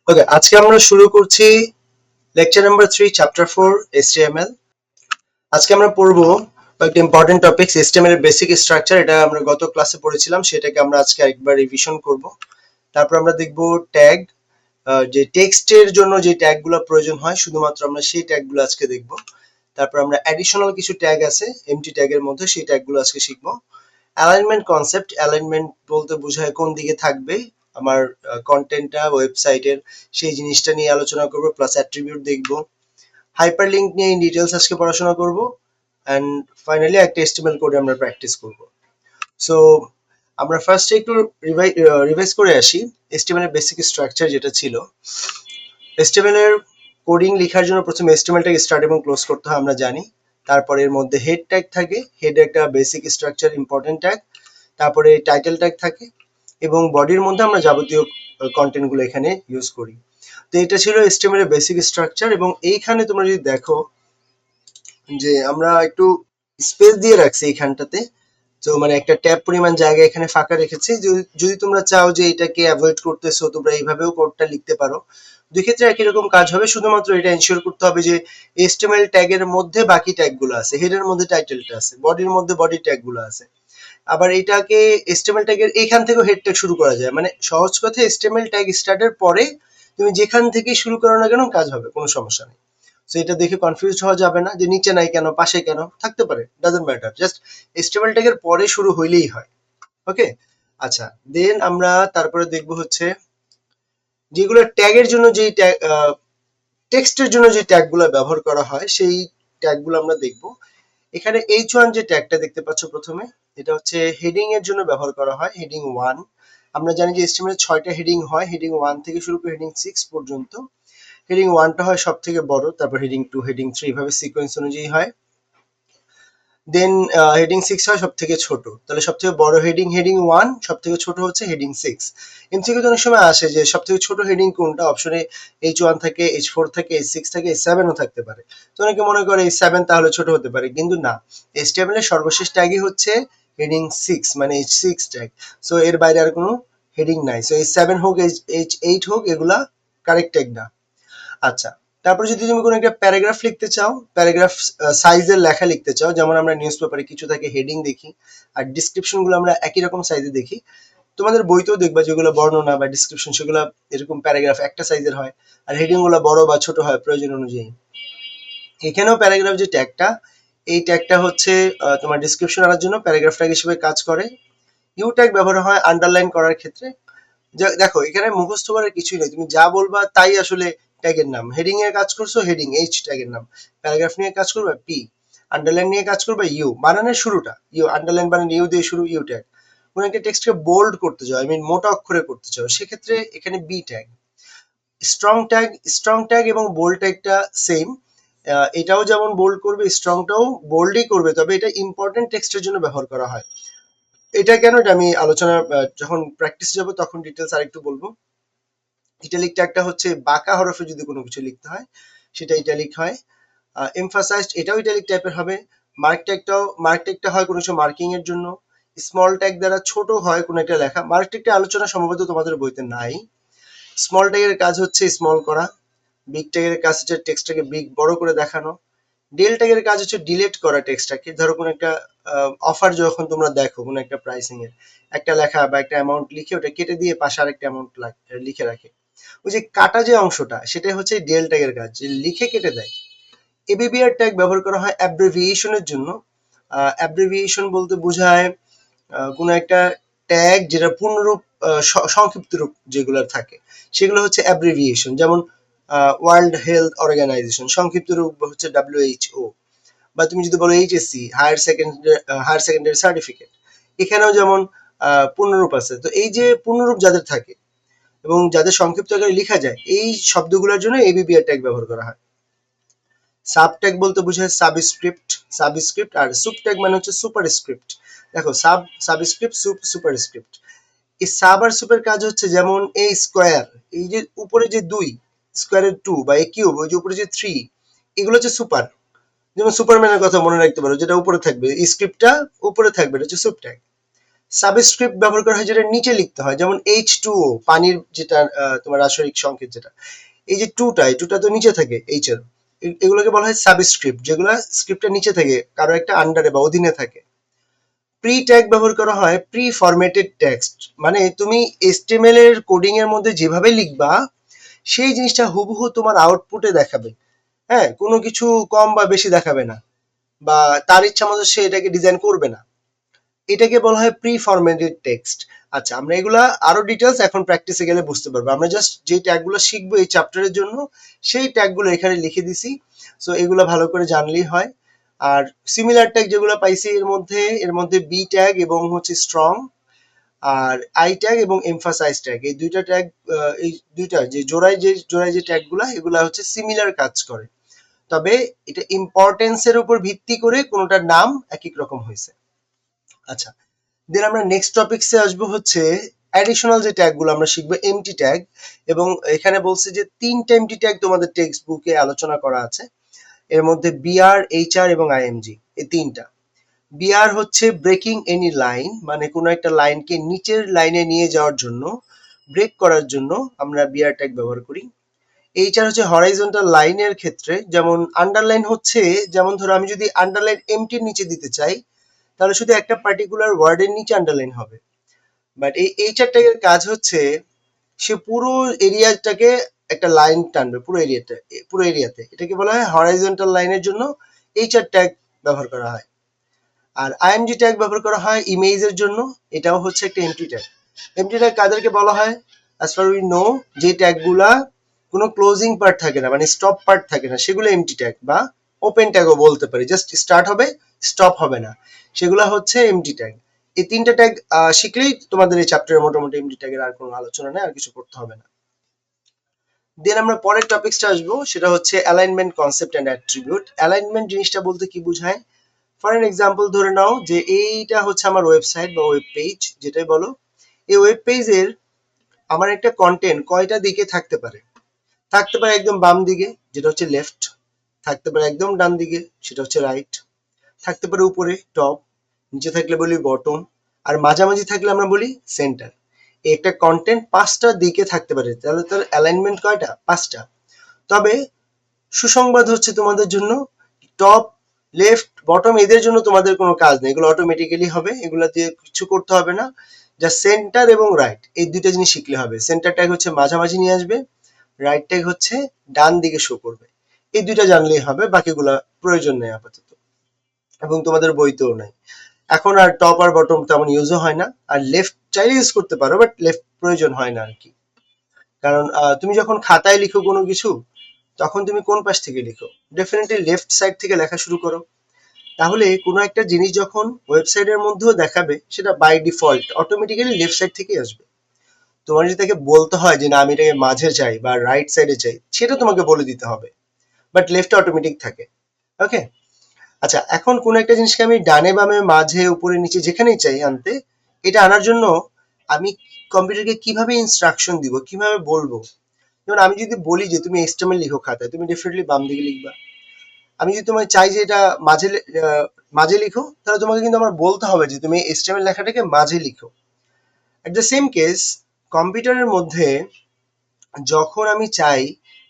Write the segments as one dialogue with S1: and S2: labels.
S1: ওকে, আজকে আমরা শুরু করছি লেকচার নাম্বার 3 চ্যাপ্টার 4 HTML। আজকে আমরা পড়বো কয়েকটা ইম্পর্টেন্ট টপিকস। HTML এর বেসিক স্ট্রাকচার, এটা আমরা গত ক্লাসে পড়েছিলাম, সেটাকে আমরা আজকে আরেকবার রিভিশন করব। তারপর আমরা দেখব ট্যাগ, যে টেক্সটের জন্য যে ট্যাগগুলো প্রয়োজন হয় শুধুমাত্র আমরা সেই ট্যাগগুলো আজকে দেখব। তারপর আমরা অ্যাডিশনাল কিছু ট্যাগ আছে এমটি ট্যাগের মধ্যে, সেই ট্যাগগুলো আজকে শিখবো। অ্যালাইনমেন্ট কনসেপ্ট, অ্যালাইনমেন্ট বলতে বোঝায় কোন দিকে থাকবে আমার কন্টেন্টটা ওয়েবসাইটের, সেই জিনিসটা নিয়ে আলোচনা করব, প্লাস অ্যাট্রিবিউট দেখব। হাইপারলিংক নিয়ে ইন ডিটেলস আজকে পড়াশোনা করব, অ্যান্ড ফাইনালি একটা এস্টিমেল কোডে আমরা প্র্যাকটিস করব। সো আমরা ফার্স্টে একটু রিভাইজ করে আসি এস্টিমেল এর বেসিক স্ট্রাকচার যেটা ছিল। এস্টিমেল এর কোডিং লেখার জন্য প্রথমে এস্টিমেলটাকে স্টার্ট এবং ক্লোজ করতে হয়, আমরা জানি। তারপরে এর মধ্যে হেড ট্যাগ থাকে, হেড একটা বেসিক স্ট্রাকচার, ইম্পর্টেন্ট ট্যাগ। তারপরে টাইটেল ট্যাগ থাকে, এবং বডির মধ্যে আমরা যাবতীয় কন্টেন্ট গুলো এখানে ইউজ করি। তো এটা ছিল HTML এর বেসিক স্ট্রাকচার, এবং এইখানে তোমরা যদি দেখো যে আমরা একটু স্পেস দিয়ে রাখছি এইখানটাতে। তো মানে একটা ট্যাব পরিমাণ জায়গা এখানে ফাঁকা রেখেছি। যদি তোমরা চাও যে এটাকে অ্যাভয়েড করতেছো, তোমরা এইভাবেও কোডটা লিখতে পারো। দুই ক্ষেত্রে একই রকম কাজ হবে, শুধুমাত্র এটা এনশিওর করতে হবে যে HTML ট্যাগের মধ্যে বাকি ট্যাগগুলো আছে, হেডের মধ্যে টাইটেলটা আছে, বডির মধ্যে বডি ট্যাগগুলো আছে। আবার এটাকে HTML ট্যাগের এইখান থেকেও হেড ট্যাগ শুরু করা যায়, মানে সহজ কথা HTML ট্যাগ স্টার্টের পরে তুমি যেখান থেকে শুরু করো না কেন কাজ হবে, কোনো সমস্যা নেই। সো এটা দেখে কনফিউজ হওয়া যাবে না যে নিচে নাই কেন, পাশে কেন, থাকতে পারে, ডাজন্ট ম্যাটার, জাস্ট HTML ট্যাগের পরে শুরু হইলেই হয়। ওকে, আচ্ছা, দেন আমরা তারপরে দেখব হচ্ছে যেগুলো ট্যাগের জন্য, যেই ট্যাগ টেক্সটের জন্য যে ট্যাগগুলো ব্যবহার করা হয় সেই ট্যাগগুলো আমরা দেখব। এখানে H1 যে ট্যাগটা দেখতে পাচ্ছ প্রথমে, এটা হচ্ছে হেডিং এর জন্য ব্যবহার করা হয়, হেডিং 1। আমরা জানি যে HTML এর 6টা হেডিং হয়, হেডিং 1 থেকে শুরু করে হেডিং 6 পর্যন্ত। হেডিং 1টা হয় সবথেকে বড়, তারপর হেডিং 2, হেডিং 3, এভাবে সিকোয়েন্স অনুযায়ী হয়। দেন হেডিং 6 হয় সবথেকে ছোট, তাহলে সবথেকে বড় হেডিং হেডিং 1, সবথেকে ছোট হচ্ছে হেডিং 6। এমসিকিউ অনেক সময় আসে যে সবথেকে ছোট হেডিং কোনটা, অপশনে H1 থাকে, H4 থাকে, H6 থাকে, H7 ও থাকতে পারে। তো অনেকে মনে করে H7 তাহলে ছোট হতে পারে, কিন্তু না, HTML এর সর্বশেষ ট্যাগই হচ্ছে হেডিং 6, মানে H6 ট্যাগ। সো এর বাইরে আর কোনো হেডিং নাই। সো H7 হোক, H8 হোক, এগুলা কারেক্ট ট্যাগ না। আচ্ছা, তারপরে যদি তুমি কোনো একটা প্যারাগ্রাফ লিখতে চাও, প্যারাগ্রাফ সাইজের লেখা লিখতে চাও, যেমন আমরা নিউজ পেপারে কিছু থাকে হেডিং দেখি, আর ডিসক্রিপশন গুলো আমরা একই রকম সাইজে দেখি। তোমাদের বইতেও দেখবা যেগুলো বর্ণনা বা ডিসক্রিপশন, সেগুলো এরকম প্যারাগ্রাফ একটা সাইজের হয়, আর হেডিং গুলো বড় বা ছোট হয় প্রয়োজন অনুযায়ী। এখানেও প্যারাগ্রাফ যে ট্যাগটা, এই ট্যাগটা হচ্ছে তোমার ডিসক্রিপশন আনার জন্য প্যারাগ্রাফ ট্যাগ হিসেবে কাজ করে। ইউ ট্যাগ ব্যবহার হয় আন্ডারলাইন করার ক্ষেত্রে। দেখো এখানে মুখস্থ করার কিছুই নেই, তুমি যা বলবা তাই আসলে ট্যাগের নাম। হেডিং এর কাজ করছো, হেডিং H ট্যাগের নাম। প্যারাগ্রাফ নিয়ে কাজ করবে P, আন্ডারলাইন নিয়ে কাজ করবে ইউ, বানানের শুরুটা ইউ, আন্ডারলাইন বানান ইউ দিয়ে শুরু, ইউ ট্যাগ। কোনো একটা টেক্সটকে বোল্ড করতে চাও, মোটা অক্ষরে করতে চাও, সেক্ষেত্রে এখানে বি ট্যাগ। স্ট্রং ট্যাগ এবং বোল্ড ট্যাগটা সেম। এটাও যেমন বোল্ড করবে, স্ট্রংটাও বোল্ডই করবে, তবে এটা ইম্পর্টেন্ট টেক্সটের জন্য ব্যবহার করা হয়। এটা কেন, এটা আমি আলোচনা যখন প্র্যাকটিস যাব তখন ডিটেলস আরেকটু বলবো। ইটালিক ট্যাগটা হচ্ছে বাঁকা হরফে যদি কোনো কিছু লিখতে হয় সেটা ইটালিক হয়। এমফাসাইজড, এটাও ইটালিক টাইপের হবে। মার্ক ট্যাগটা হয় কোনো কিছু মার্কিং এর জন্য। স্মল ট্যাগ দ্বারা ছোট হয় কোনো একটা লেখা। মার্ক ট্যাগটা আলোচনা সম্ভবত তোমাদের বইতে নাই। স্মল ট্যাগের কাজ হচ্ছে স্মল করা। বিগ ট্যাগের কাজ হচ্ছে টেক্সটটাকে বিগ বড় করে দেখানো। ডেল ট্যাগের কাজ হচ্ছে ডিলেট করা টেক্সটটাকে। ধরো কোনো একটা অফার যখন তোমরা দেখো কোনো একটা প্রাইসিং এর, একটা লেখা বা একটা অ্যামাউন্ট লিখে ওটা কেটে দিয়ে পাশে আরেকটা অ্যামাউন্ট লিখে রাখে, ওই যে কাটা যে অংশটা, সেটাই হচ্ছে ডেল ট্যাগের কাজ, যে লিখে কেটে দেয়। এবিবিআর ট্যাগ ব্যবহার করা হয় অ্যাব্রিভিয়েশনের জন্য। অ্যাব্রিভিয়েশন বলতে বোঝায় কোনো একটা ট্যাগ যেটা পূর্ণরূপ, সংক্ষিপ্ত রূপ যেগুলো থাকে সেগুলো হচ্ছে অ্যাব্রিভিয়েশন। যেমন ওয়ার্ল্ড হেলথ অর্গানাইজেশন, সংক্ষিপ্ত রূপ হচ্ছে WHO। বা তুমি যদি বলো HSC, হায়ার সেকেন্ডারি সার্টিফিকেট, এখানেও যেমন পূর্ণরূপ আছে। তো এই যে পূর্ণরূপ যাদের থাকে এবং যাদের সংক্ষিপ্ত আকারে লেখা যায়, এই শব্দগুলোর জন্য এবিবিআর ট্যাগ ব্যবহার করা হয়। সাবট্যাগ বলতে বোঝায় সাবস্ক্রিপ্ট, আর সুবট্যাগ মানে হচ্ছে সুপারস্ক্রিপ্ট। দেখো সাবস্ক্রিপ্ট, সুপারস্ক্রিপ্ট। এই সাব আর সুপের কাজ হচ্ছে, যেমন এই স্কোয়ার, এই যে উপরে যে 2, স্কোয়ারের 2, বা এই কিউব, ওই যে উপরে যে 3, এগুলো হচ্ছে সুপার। যেমন সুপারম্যানের কথা মনে রাখতে পারো, যেটা উপরে থাকবে, এই স্ক্রিপ্টটা উপরে থাকবে, এটা হচ্ছে সুবট্যাগ। সাবস্ক্রিপ্ট ব্যবহার করা হয় যেটা নিচে লিখতে হয়, যেমন H2O, পানির যেটা তোমার রাসায়নিক সংকেত যেটা, এই যে টুটা, এই টুটা তো নিচে থাকে এইচ এর, এগুলোকে বলা হয় সাবস্ক্রিপ্ট, যেগুলো স্ক্রিপ্টের নিচে থাকে, কারো একটা আন্ডারে বা অধীনে থাকে। প্রি ট্যাগ ব্যবহার করা হয় প্রি ফরম্যাটেড টেক্সট, মানে তুমি HTML এর কোডিং এর মধ্যে যেভাবে লিখবা সেই জিনিসটা হুবহু তোমার আউটপুটে দেখাবে। হ্যাঁ, কোনো কিছু কম বা বেশি দেখাবে না, বা তার ইচ্ছা মতো সে এটাকে ডিজাইন করবে না। এটাকে বলা হয় প্রি ফরম্যাটেড টেক্সট। আচ্ছা, আমরা এগুলা আরো ডিটেলস এখন প্র্যাকটিসে গেলে বুঝতে পারবো। আমরা জাস্ট যে ট্যাগগুলো শিখবো এই চ্যাপ্টারের জন্য সেই ট্যাগগুলো এখানে লিখে দিছি। সো এগুলো ভালো করে জানলেই হয়। আর সিমিলার ট্যাগ যেগুলো পাইছি এর মধ্যে বি ট্যাগ এবং হচ্ছে স্ট্রং, আর আই ট্যাগ এবং এমফাসাইজ ট্যাগ, এই দুইটা ট্যাগ, এই দুইটা যে জোড়ায় যে ট্যাগগুলা, এগুলা হচ্ছে সিমিলার কাজ করে। তবে এটা ইম্পর্টেন্সের উপর ভিত্তি করে কোনোটার নাম এক এক রকম হয়েছে। আচ্ছা, দেন আমরা নেক্সট টপিকসে আসবো হচ্ছে অ্যাডিশনাল যে ট্যাগগুলো আমরা শিখবো, এমটি ট্যাগ। এবং এখানে বলছে যে 3টা এমটি ট্যাগ তোমাদের টেক্সট বুকে আলোচনা করা আছে। এর মধ্যে বিআর, এইচআর এবং আইএমজি, এই 3টা। বিআর হচ্ছে ব্রেকিং এনি লাইন, মানে কোনো একটা লাইনকে নিচের লাইনে নিয়ে যাওয়ার জন্য, ব্রেক করার জন্য আমরা বিআর ট্যাগ ব্যবহার করি। এইচআর হচ্ছে হরাইজন্টাল লাইনের ক্ষেত্রে, যেমন আন্ডারলাইন হচ্ছে, যেমন ধরো আমি যদি আন্ডারলাইন এমটির নিচে দিতে চাই, তাহলে শুধু একটা পার্টিকুলার ওয়ার্ডের নিচে আন্ডারলাইন হবে। বাট এই এইচআর ট্যাগের কাজ হচ্ছে সে পুরো এরিয়াটাকে একটা লাইন টানবে, পুরো এরিয়াতে। এটাকে বলা হয় হরাইজন্টাল লাইনের জন্য এইচআর ট্যাগ ব্যবহার করা হয়। আর আইএমজি ট্যাগ ব্যবহার করা হয় ইমেজের জন্য, এটাও হচ্ছে একটা এমটি ট্যাগ। এমটি ট্যাগ কাদেরকে বলা হয়? অ্যাজ ফার উই নো, যে ট্যাগগুলা কোনো ক্লোজিং পার্ট থাকে না, মানে স্টপ পার্ট থাকে না, সেগুলো এমটি ট্যাগ, বা ওপেন ট্যাগও বলতে পারি, জাস্ট স্টার্ট হবে, স্টপ হবে না, সেগুলো হচ্ছে এমটি ট্যাগ। এই 3টা ট্যাগ শিখলেই তোমাদের এই চ্যাপ্টারে মোটামুটি এমটি ট্যাগের আর কোনো আলোচনা নেই, আর কিছু করতে হবে না। দেন আমরা পরের টপিকসটা আসবো, সেটা হচ্ছে alignment concept and attribute. Alignment জিনিসটা বলতে কি বোঝায়? ফর এন এক্সাম্পল ধরে নাও যে এইটা হচ্ছে আমার ওয়েবসাইট বা ওয়েব পেজ, যেটাই বলো। এই ওয়েব পেজের আমার একটা কন্টেন্ট কয়টা দিকে থাকতে পারে? থাকতে পারে একদম বাম দিকে, যেটা হচ্ছে লেফট। থাকতে পারে একদম ডান দিকে, সেটা হচ্ছে রাইট। থাকতে পারে উপরে, টপ। নিচে থাকলে বলি বটম। আর মাঝামাঝি থাকলে আমরা বলি সেন্টার। একটা কন্টেন্ট 5টা দিকে থাকতে পারে, তাহলে তার অ্যালাইনমেন্ট কয়টা? 5টা। তবে সুসংবাদ হচ্ছে তোমাদের জন্য, টপ, লেফট, বটম এদের জন্য তোমাদের কোনো কাজ নেই, এগুলো অটোমেটিক্যালি হবে, এগুলো দিয়ে কিছু করতে হবে না। যা সেন্টার এবং রাইট, এই দুইটা জিনিস শিখলে হবে। সেন্টার ট্যাগ হচ্ছে মাঝামাঝি নিয়ে আসবে, রাইট ট্যাগ হচ্ছে ডান দিকে শো করবে। এই দুইটা জানলেই হবে, বাকিগুলা প্রয়োজন নেই আপাতত, এবং তোমাদের বইতেও নাই। এখন আর টপ আর বটম তেমন ইউজও হয় না। আর লেফট চাইলে ইউজ করতে পারো, বাট লেফট প্রয়োজন হয় না আর কি। কারণ তুমি যখন খাতায় লিখো কোনো কিছু, তখন তুমি কোন পাশ থেকে লিখো? ডেফিনেটলি লেফট সাইড থেকে লেখা শুরু করো। তাহলে কোনো একটা জিনিস যখন ওয়েবসাইটের মধ্যেও দেখাবে, সেটা by default automatically left side থেকেই আসবে। তোমার যদি তাকে বলতে হয় যে না আমি এটাকে মাঝে চাই বা রাইট সাইডে চাই, সেটা তোমাকে বলে দিতে হবে, বাট লেফটে অটোমেটিক থাকে। ওকে। আচ্ছা, এখন কোন একটা জিনিসকে আমি ডানে বামে মাঝে উপরে নিচে যেখানেই চাই আনতে, এটা আনার জন্য আমি কম্পিউটারকে কিভাবে ইনস্ট্রাকশন দিব, কিভাবে বলবো? যেমন আমি যদি বলি যে তুমি HTML লিখো খাতায়, তুমি ডেফিনেটলি বাম দিকে লিখবা। আমি যদি তোমায় চাই যে এটা মাঝে লিখো, তাহলে তোমাকে কিন্তু আমার বলতে হবে যে তুমি HTML লেখাটাকে মাঝে লিখো। এট দ্য সেম কেস, কম্পিউটারের মধ্যে যখন আমি চাই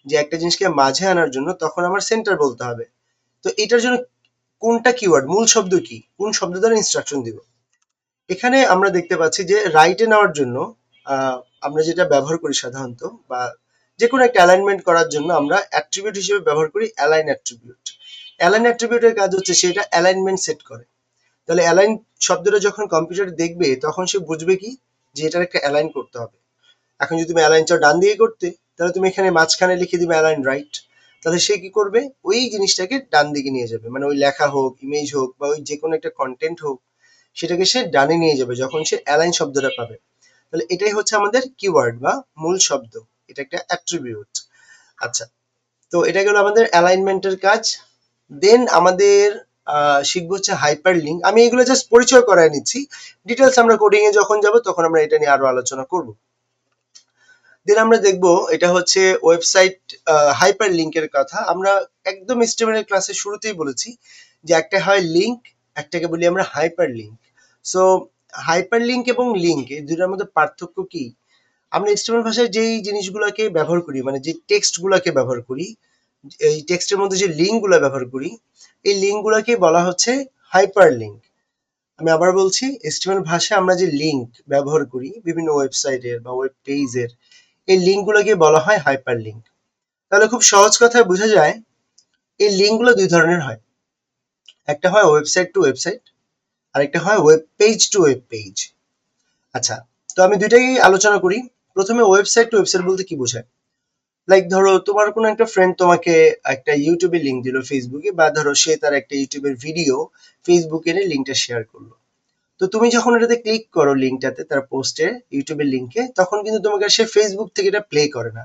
S1: যে একটা জিনিসকে মাঝে আনার জন্য, তখন আমার সেন্টার বলতে হবে। তো এটার জন্য কোনটা কিওয়ার্ড, মূল শব্দ কি, কোন শব্দ দ্বারা ইনস্ট্রাকশন দিব? এখানে আমরা দেখতে পাচ্ছি যে রাইটে নেওয়ার জন্য আহ, আমরা যেটা ব্যবহার করি সাধারণত, বা যে কোনো একটা অ্যালাইনমেন্ট করার জন্য আমরা অ্যাট্রিবিউট হিসেবে ব্যবহার করি অ্যালাইন অ্যাট্রিবিউট। অ্যালাইন অ্যাট্রিবিউটের কাজ হচ্ছে সেটা অ্যালাইনমেন্ট সেট করে। তাহলে অ্যালাইন শব্দটা যখন কম্পিউটার দেখবে, তখন সে বুঝবে কি যে এটার একটা অ্যালাইন করতে হবে। এখন যদি তুমি অ্যালাইন চাও ডান দিকে করতে, তাহলে তুমি এখানে মাঝখানে লিখে দিবে অ্যালাইন রাইট। তাহলে সে কি করবে? ওই জিনিসটাকে ডান দিকে নিয়ে যাবে, মানে ওই লেখা হোক, ইমেজ হোক, বা ওই যে কোনো একটা কন্টেন্ট হোক, সেটাকে সে ডানে নিয়ে যাবে যখন সে অ্যালাইন শব্দটা পাবে। তাহলে এটাই হচ্ছে আমাদের কিওয়ার্ড বা মূল শব্দ, এটা একটা অ্যাট্রিবিউট। আচ্ছা, তো এটা গেল আমাদের অ্যালাইনমেন্টের কাজ। দেন আমাদের শিখবো হচ্ছে হাইপার লিঙ্ক। আমি এগুলো জাস্ট পরিচয় করায় নিচ্ছি, ডিটেলস আমরা কোডিং এ যখন যাব তখন আমরা এটা নিয়ে আরো আলোচনা করব। দেন আমরা দেখব এটা হচ্ছে ওয়েবসাইট হাইপার লিঙ্কের কথা। আমরা একদম HTML এর ক্লাসের শুরুতেই বলেছি যে একটা হয় লিঙ্ক, একটাকে বলি আমরা হাইপার লিঙ্ক। সো হাইপারলিংক এবং লিংক এই দুটার মধ্যে পার্থক্য কি? আমরা HTML ভাষায় যেই জিনিসগুলোকে ব্যবহার করি, মানে যে টেক্সট গুলাকে ব্যবহার করি, এই টেক্সটের মধ্যে যে লিঙ্ক গুলা ব্যবহার করি, এই লিঙ্ক গুলাকে বলা হচ্ছে হাইপারলিংক। আমি আবার বলছি, HTML ভাষায় আমরা যে লিঙ্ক ব্যবহার করি বিভিন্ন ওয়েবসাইটের বা ওয়েব পেজের, এই লিঙ্ক গুলোকে বলা হয় হাইপারলিংক। তাহলে খুব সহজ কথায় বোঝা যায়, এই লিঙ্ক গুলো দুই ধরনের হয়। একটা হয় ওয়েবসাইট টু ওয়েবসাইট, আরেকটা হয় web page to web page. আচ্ছা, তো আমি দুইটাই আলোচনা করি। প্রথমে ওয়েবসাইট টু ওয়েবসাইট বলতে কি বোঝায়? লাইক ধরো তোমার কোনো একটা ফ্রেন্ড তোমাকে একটা ইউটিউবে লিঙ্ক দিল ফেসবুকে, বা ধরো সে তার একটা ইউটিউবের ভিডিও ফেসবুকে এনে লিঙ্কটা শেয়ার করলো। তো তুমি যখন এটাতে ক্লিক করো লিঙ্কটাতে, তার পোস্টে ইউটিউবের লিঙ্কে, তখন কিন্তু তোমাকে সে ফেসবুক থেকে এটা প্লে করে না,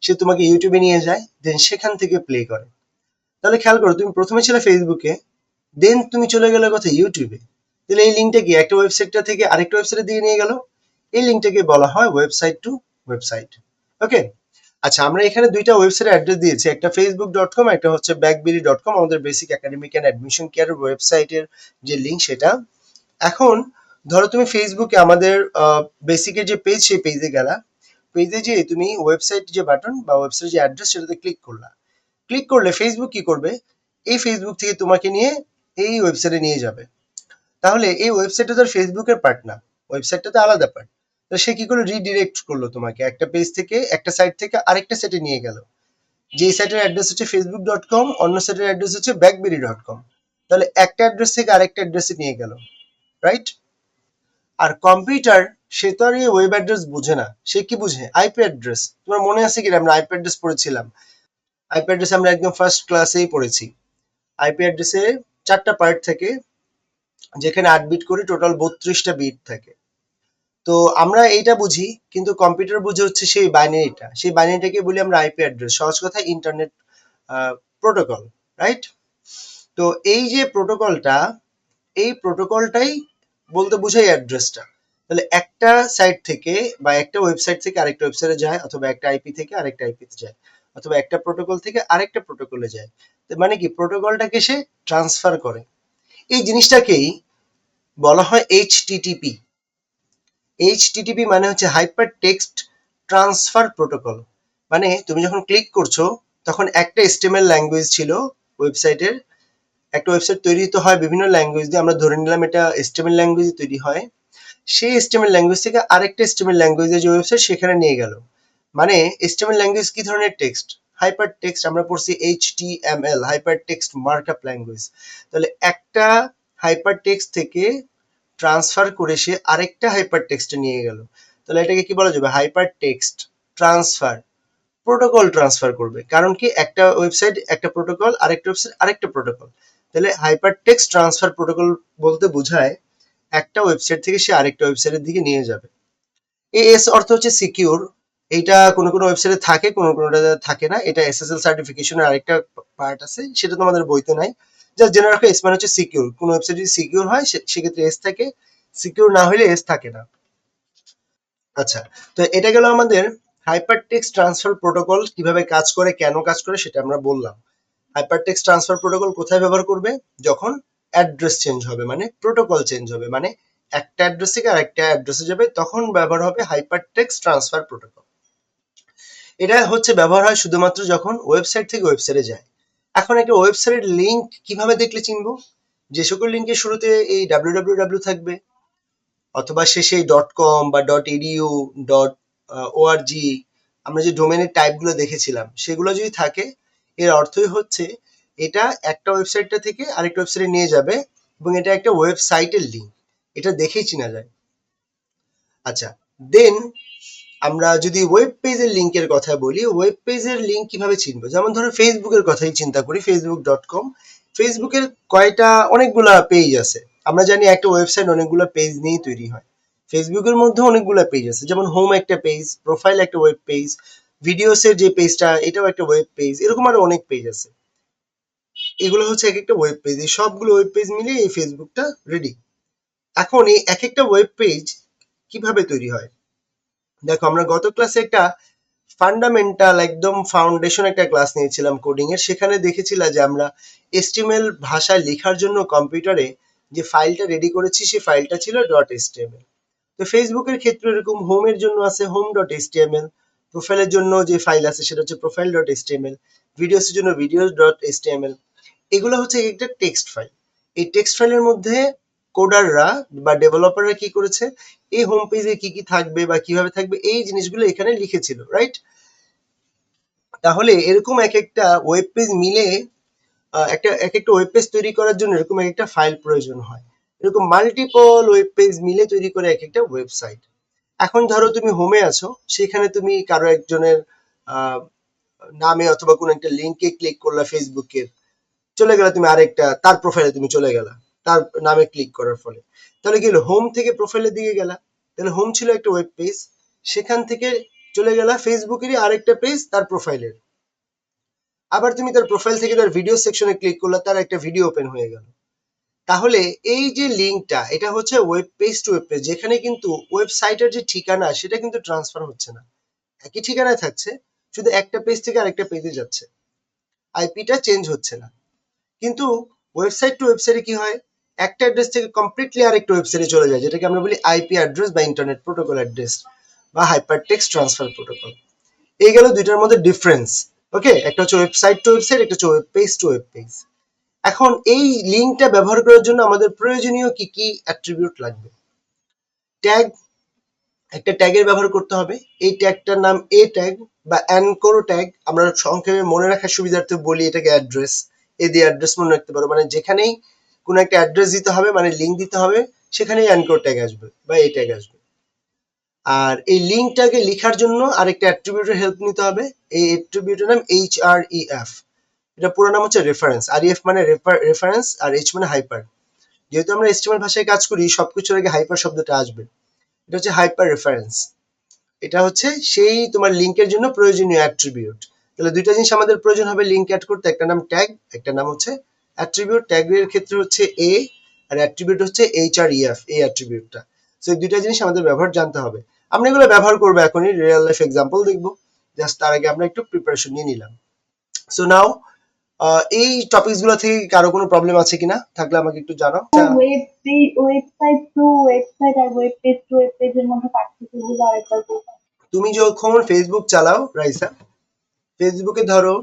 S1: সে তোমাকে ইউটিউবে নিয়ে যায়, দেন সেখান থেকে প্লে করে। তাহলে খেয়াল করো, তুমি প্রথমে ছিলে ফেসবুকে, দেন তুমি চলে গেলে কোথায়? ইউটিউবে। তাহলে এই লিঙ্কটা কি একটা ওয়েবসাইটটা থেকে আরেকটা ওয়েবসাইটের দিকে নিয়ে গেল? এই লিঙ্কটাকে বলা হয় ওয়েবসাইট টু ওয়েবসাইট। ওকে। আচ্ছা, আমরা এখানে দুইটা ওয়েবসাইট অ্যাড্রেস দিয়েছি, একটা facebook.com, একটা হচ্ছে blackberry.com, আমাদের basic academic and admission care ওয়েবসাইটের যে লিঙ্ক সেটা। এখন ধরো তুমি ফেসবুকে আমাদের বেসিকের যে পেজ, সেই পেজে গেলা, পেজে যে তুমি ওয়েবসাইট যে বাটন বা ওয়েবসাইট যে অ্যাড্রেস সেটাতে ক্লিক করলা। ক্লিক করলে ফেসবুক কি করবে? এই ফেসবুক থেকে তোমাকে নিয়ে এই ওয়েবসাইটে নিয়ে যাবে। তাহলে এই ওয়েবসাইটটা তার ফেসবুকের পার্ট না, ওয়েবসাইটটা তো আলাদা পার্ট। তো সে কি করলো? রিডিরেক্ট করলো তোমাকে একটা পেজ থেকে, একটা সাইট থেকে আরেকটা সাইটে নিয়ে গেল। যে সাইটের অ্যাড্রেস হচ্ছে facebook.com, অন্য সাইটের অ্যাড্রেস হচ্ছে blackberry.com। তাহলে একটা অ্যাড্রেস থেকে আরেকটা অ্যাড্রেসে নিয়ে গেল, রাইট? আর কম্পিউটার, সে তো আর এই ওয়েব অ্যাড্রেস বুঝে না, সে কি বুঝে? IP address. তোমার মনে আছে কি আমরা আইপি অ্যাড্রেস পড়েছিলাম? আইপি অ্যাড্রেস আমরা একদম ফার্স্ট ক্লাসেই পড়েছি। আইপি অ্যাড্রেসে 4টা পার্ট থাকে, যেখানে 8 বিট করে টোটাল 32টা বিট থাকে। তো আমরা এইটা বুঝি, কিন্তু কম্পিউটার বুঝে হচ্ছে সেই বাইনারিটা, সেই বাইনারিটাকে বলি আমরা আইপি অ্যাড্রেস, সহজ কথা ইন্টারনেট প্রোটোকল, রাইট? তো এই যে প্রোটোকলটা, এই প্রোটোকলটাই বলতে বোঝায় অ্যাড্রেসটা। তাহলে একটা সাইট থেকে বা একটা ওয়েবসাইট থেকে আরেকটা ওয়েবসাইটে যায়, অথবা একটা আইপি থেকে আরেকটা আইপিতে যায়, অথবা একটা প্রোটোকল থেকে আরেকটা প্রোটোকলে যায়। তো মানে কি, প্রোটোকলটাকে সে ট্রান্সফার করে। এই জিনিসটাকেই বলা হয় এইচটিটিপি। এইচটিটিপি মানে হচ্ছে হাইপার টেক্সট ট্রান্সফার প্রোটোকল। মানে তুমি যখন ক্লিক করছো, তখন একটা এচটিএমএল ল্যাঙ্গুয়েজ ছিল ওয়েবসাইটের। একটা ওয়েবসাইট তৈরি তো হয় বিভিন্ন ল্যাঙ্গুয়েজ দিয়ে, আমরা ধরে নিলাম এটা এচটিএমএল ল্যাঙ্গুয়েজ তৈরি হয়। সেই এচটিএমএল ল্যাঙ্গুয়েজ থেকে আরেকটা এচটিএমএল ল্যাঙ্গুয়েজের যে ওয়েবসাইট, সেখানে নিয়ে গেল। মানে এচটিএমএল ল্যাঙ্গুয়েজ কি ধরনের টেক্সট? Hyper text. আমরা পড়ছি HTML, hyper text markup language. তাহলে একটা হাইপার টেক্সট থেকে ট্রান্সফার করে সে আরেকটা হাইপার টেক্সটে নিয়ে গেল। তাহলে এটাকে কি বলা যাবে? Hyper text transfer protocol transfer করবে। কারণ কি, একটা ওয়েবসাইট একটা প্রোটোকল, আরেকটা ওয়েবসাইট আরেকটা প্রোটোকল। তাহলে হাইপার টেক্সট ট্রান্সফার প্রোটোকল বলতে বোঝায় একটা ওয়েবসাইট থেকে সে আরেকটা ওয়েবসাইটের দিকে নিয়ে যাবে। এএস অর্থ হচ্ছে সিকিউর। এইটা কোনো কোনো ওয়েবসাইটে থাকে, কোনো কোনোটাতে থাকে না। এটা এসএসএল সার্টিফিকেশনের আরেকটা পার্ট আছে, সেটা তোমাদের বইতে নাই। জাস্ট জেনে রাখো, এস মানে হচ্ছে সিকিউর। কোনো ওয়েবসাইট যদি সিকিউর হয় সেক্ষেত্রে এস থাকে, সিকিউর না হলে এস থাকে না। আচ্ছা, তো এটা গেল আমাদের হাইপার টেক্সট ট্রান্সফার প্রোটোকল কিভাবে কাজ করে, কেন কাজ করে সেটা আমরা বললাম। হাইপার টেক্সট ট্রান্সফার প্রোটোকল কোথায় ব্যবহার করবে? যখন অ্যাড্রেস চেঞ্জ হবে, মানে প্রোটোকল চেঞ্জ হবে, মানে একটা অ্যাড্রেস থেকে আরেকটা অ্যাড্রেসে যাবে, তখন ব্যবহার হবে হাইপার টেক্সট ট্রান্সফার প্রোটোকল। এটা হচ্ছে ব্যবহার হয় শুধুমাত্র যখন ওয়েবসাইট থেকে ওয়েবসাইটে যায়। এখন একটা ওয়েবসাইটের লিঙ্ক কিভাবে দেখলে চিনবো? যে সকল লিঙ্কের শুরুতে এই www থাকবে, অথবা শেষে ডট কম বা ডট ইডিইউ, ডট ওআরজি, আমরা যে ডোমেনের টাইপগুলো দেখেছিলাম সেগুলো যদি থাকে, এর অর্থই হচ্ছে এটা একটা ওয়েবসাইটটা থেকে আরেকটা ওয়েবসাইটে নিয়ে যাবে, এবং এটা একটা ওয়েবসাইটের লিঙ্ক। এটা দেখেই চেনা যায়। আচ্ছা, দেন আমরা যদি ওয়েব পেজের লিঙ্কের কথা বলি, ওয়েব পেজের লিঙ্ক কিভাবে চিনবো? যেমন ধরো ফেসবুকের কথাই চিন্তা করি, facebook.com। ফেসবুকের অনেকগুলা পেজ আছে। আমরা জানি একটা ওয়েবসাইট অনেকগুলো পেজ নিয়ে তৈরি হয়। ফেসবুকের মধ্যে অনেকগুলো পেজ আছে, যেমন হোম একটা পেজ, প্রোফাইল একটা ওয়েব পেজ, ভিডিওসের যে পেজটা এটাও একটা ওয়েব পেজ, এরকম আরো অনেক পেজ আছে। এগুলো হচ্ছে এক একটা ওয়েব পেজ। এই সবগুলো ওয়েব পেজ মিলিয়ে এই ফেসবুকটা রেডি। এখন এই এক একটা ওয়েব পেজ কিভাবে তৈরি হয়? দেখো, আমরা গত ক্লাসে একটা ফান্ডামেন্টাল, একদম ফাউন্ডেশন একটা ক্লাস নিয়েছিলাম কোডিং এর। সেখানে দেখেছিলাম যে আমরা এচটিএমএল ভাষায় লেখার জন্য কম্পিউটারে যে ফাইলটা রেডি করেছি সেই ফাইলটা ছিল .html। তো ফেসবুকের ক্ষেত্রে এরকম হোমের জন্য আছে home.html, প্রোফাইলের জন্য যে ফাইল আছে সেটা হচ্ছে profile.html, ভিডিওসের জন্য videos.html। এগুলো হচ্ছে একটা টেক্সট ফাইল। এই টেক্সট ফাইলের মধ্যে কোডাররা বা ডেভেলপাররা কি করেছে, এই হোম পেজে কি কি থাকবে বা কিভাবে থাকবে এই জিনিসগুলো এখানে লিখেছিল, রাইট? তাহলে এরকম এক একটা ওয়েব পেজ মিলে এক একটা ওয়েব পেজ তৈরি করার জন্য এরকম একটা ফাইল প্রয়োজন হয়। এরকম মাল্টিপল ওয়েব পেজ মিলে তৈরি করে এক একটা ওয়েবসাইট। এখন ধরো তুমি হোমে আছো, সেখানে তুমি কারো একজনের আহ, নামে অথবা কোনো একটা লিঙ্কে ক্লিক করলা ফেসবুকের, চলে গেলা তুমি আরেকটা তার প্রোফাইলে তুমি চলে গেলা তার নামে ক্লিক করার ফলে। তাহলে কি হলো, হোম থেকে প্রোফাইলের দিকে গেলা, তাহলে হোম ছিল একটা ওয়েব পেজ, সেখান থেকে চলে গেলা ফেসবুকেরই আরেকটা পেজ তার প্রোফাইলের। আবার তুমি তার প্রোফাইল থেকে তার ভিডিও সেকশনে ক্লিক করলা, তার একটা ভিডিও ওপেন হয়ে গেল। তাহলে এই যে লিঙ্কটা, এটা হচ্ছে web page to web page, যেখানে কিন্তু ওয়েবসাইটের যে ঠিকানা সেটা কিন্তু ট্রান্সফার হচ্ছে না, একই ঠিকানায় থাকছে, শুধু একটা পেজ থেকে আরেকটা পেজে যাচ্ছে, আইপিটা চেঞ্জ হচ্ছে না। কিন্তু ওয়েবসাইট টু ওয়েবসাইটে কি হয়, একটা অ্যাড্রেস থেকে কমপ্লিটলি আরেকটা ওয়েবসাইটে চলে যায়, যেটাকে আমরা বলি আইপি অ্যাড্রেস বা ইন্টারনেট প্রোটোকল অ্যাড্রেস বা হাইপার টেক্সট ট্রান্সফার প্রোটোকল। এই গেল দুইটার মধ্যে ডিফারেন্স। ওকে, একটা হচ্ছে ওয়েবসাইট টু ওয়েবসাইট, একটা হচ্ছে web page to web page. এখন এই লিঙ্কটা ব্যবহার করার জন্য আমাদের প্রয়োজনীয় কি কি অ্যাট্রিবিউট লাগবে? ট্যাগ, একটা ট্যাগের ব্যবহার করতে হবে। এই ট্যাগটার নাম এ ট্যাগ বা অ্যানকোর ট্যাগ, আমরা সংক্ষেপে মনে রাখার সুবিধার্থে বলি এটাকে অ্যাড্রেস। এ দিয়ে অ্যাড্রেস মনে রাখতে পারো, মানে যেখানেই কোনো একটা অ্যাড্রেস দিতে হবে মানে লিঙ্ক দিতে হবে, সেখানেই অ্যানকোর ট্যাগ আসবে বা এই ট্যাগ আসবে। আর এই লিঙ্কটাকে লেখার জন্য আরেকটা অ্যাট্রিবিউটের হেল্প নিতে হবে। এই অ্যাট্রিবিউটের নাম href। এটা পুরো নাম হচ্ছে রেফারেন্স। ref মানে রেফারেন্স, আর h মানে হাইপার। যেহেতু আমরা HTML ভাষায় কাজ করি, সবকিছুর আগে হাইপার শব্দটা আসবে। এটা হচ্ছে হাইপার রেফারেন্স। এটা হচ্ছে সেই তোমার লিঙ্কের জন্য প্রয়োজনীয় অ্যাট্রিবিউট। তাহলে দুইটা জিনিস আমাদের প্রয়োজন হবে লিঙ্ক অ্যাড করতে, একটা নাম ট্যাগ, একটা নাম হচ্ছে অ্যাট্রিবিউট। ট্যাগের ক্ষেত্রে হচ্ছে এ, আর অ্যাট্রিবিউট হচ্ছে href, এই অ্যাট্রিবিউটটা। সো এই দুইটা জিনিস আমাদের ব্যবহার জানতে হবে। আমরা এগুলো ব্যবহার করবো, এখনই রিয়েল লাইফ এক্সাম্পল দেখবো। জাস্ট তার আগে আমরা একটু প্রিপারেশন নিয়ে নিলাম। সো নাও এই টপিকস গুলো থেকে কারো কোনো প্রবলেম আছে কিনা, থাকলে আমাকে একটু জানাও।
S2: ওয়েবসাইট টু ওয়েবসাইট আর ওয়েব পেজ টু ওয়েব পেজের মধ্যে পার্থক্যগুলো আরেকবার বলবেন?
S1: তুমি যখন ফেসবুক চালাও রাইসা, ফেসবুকে ধরো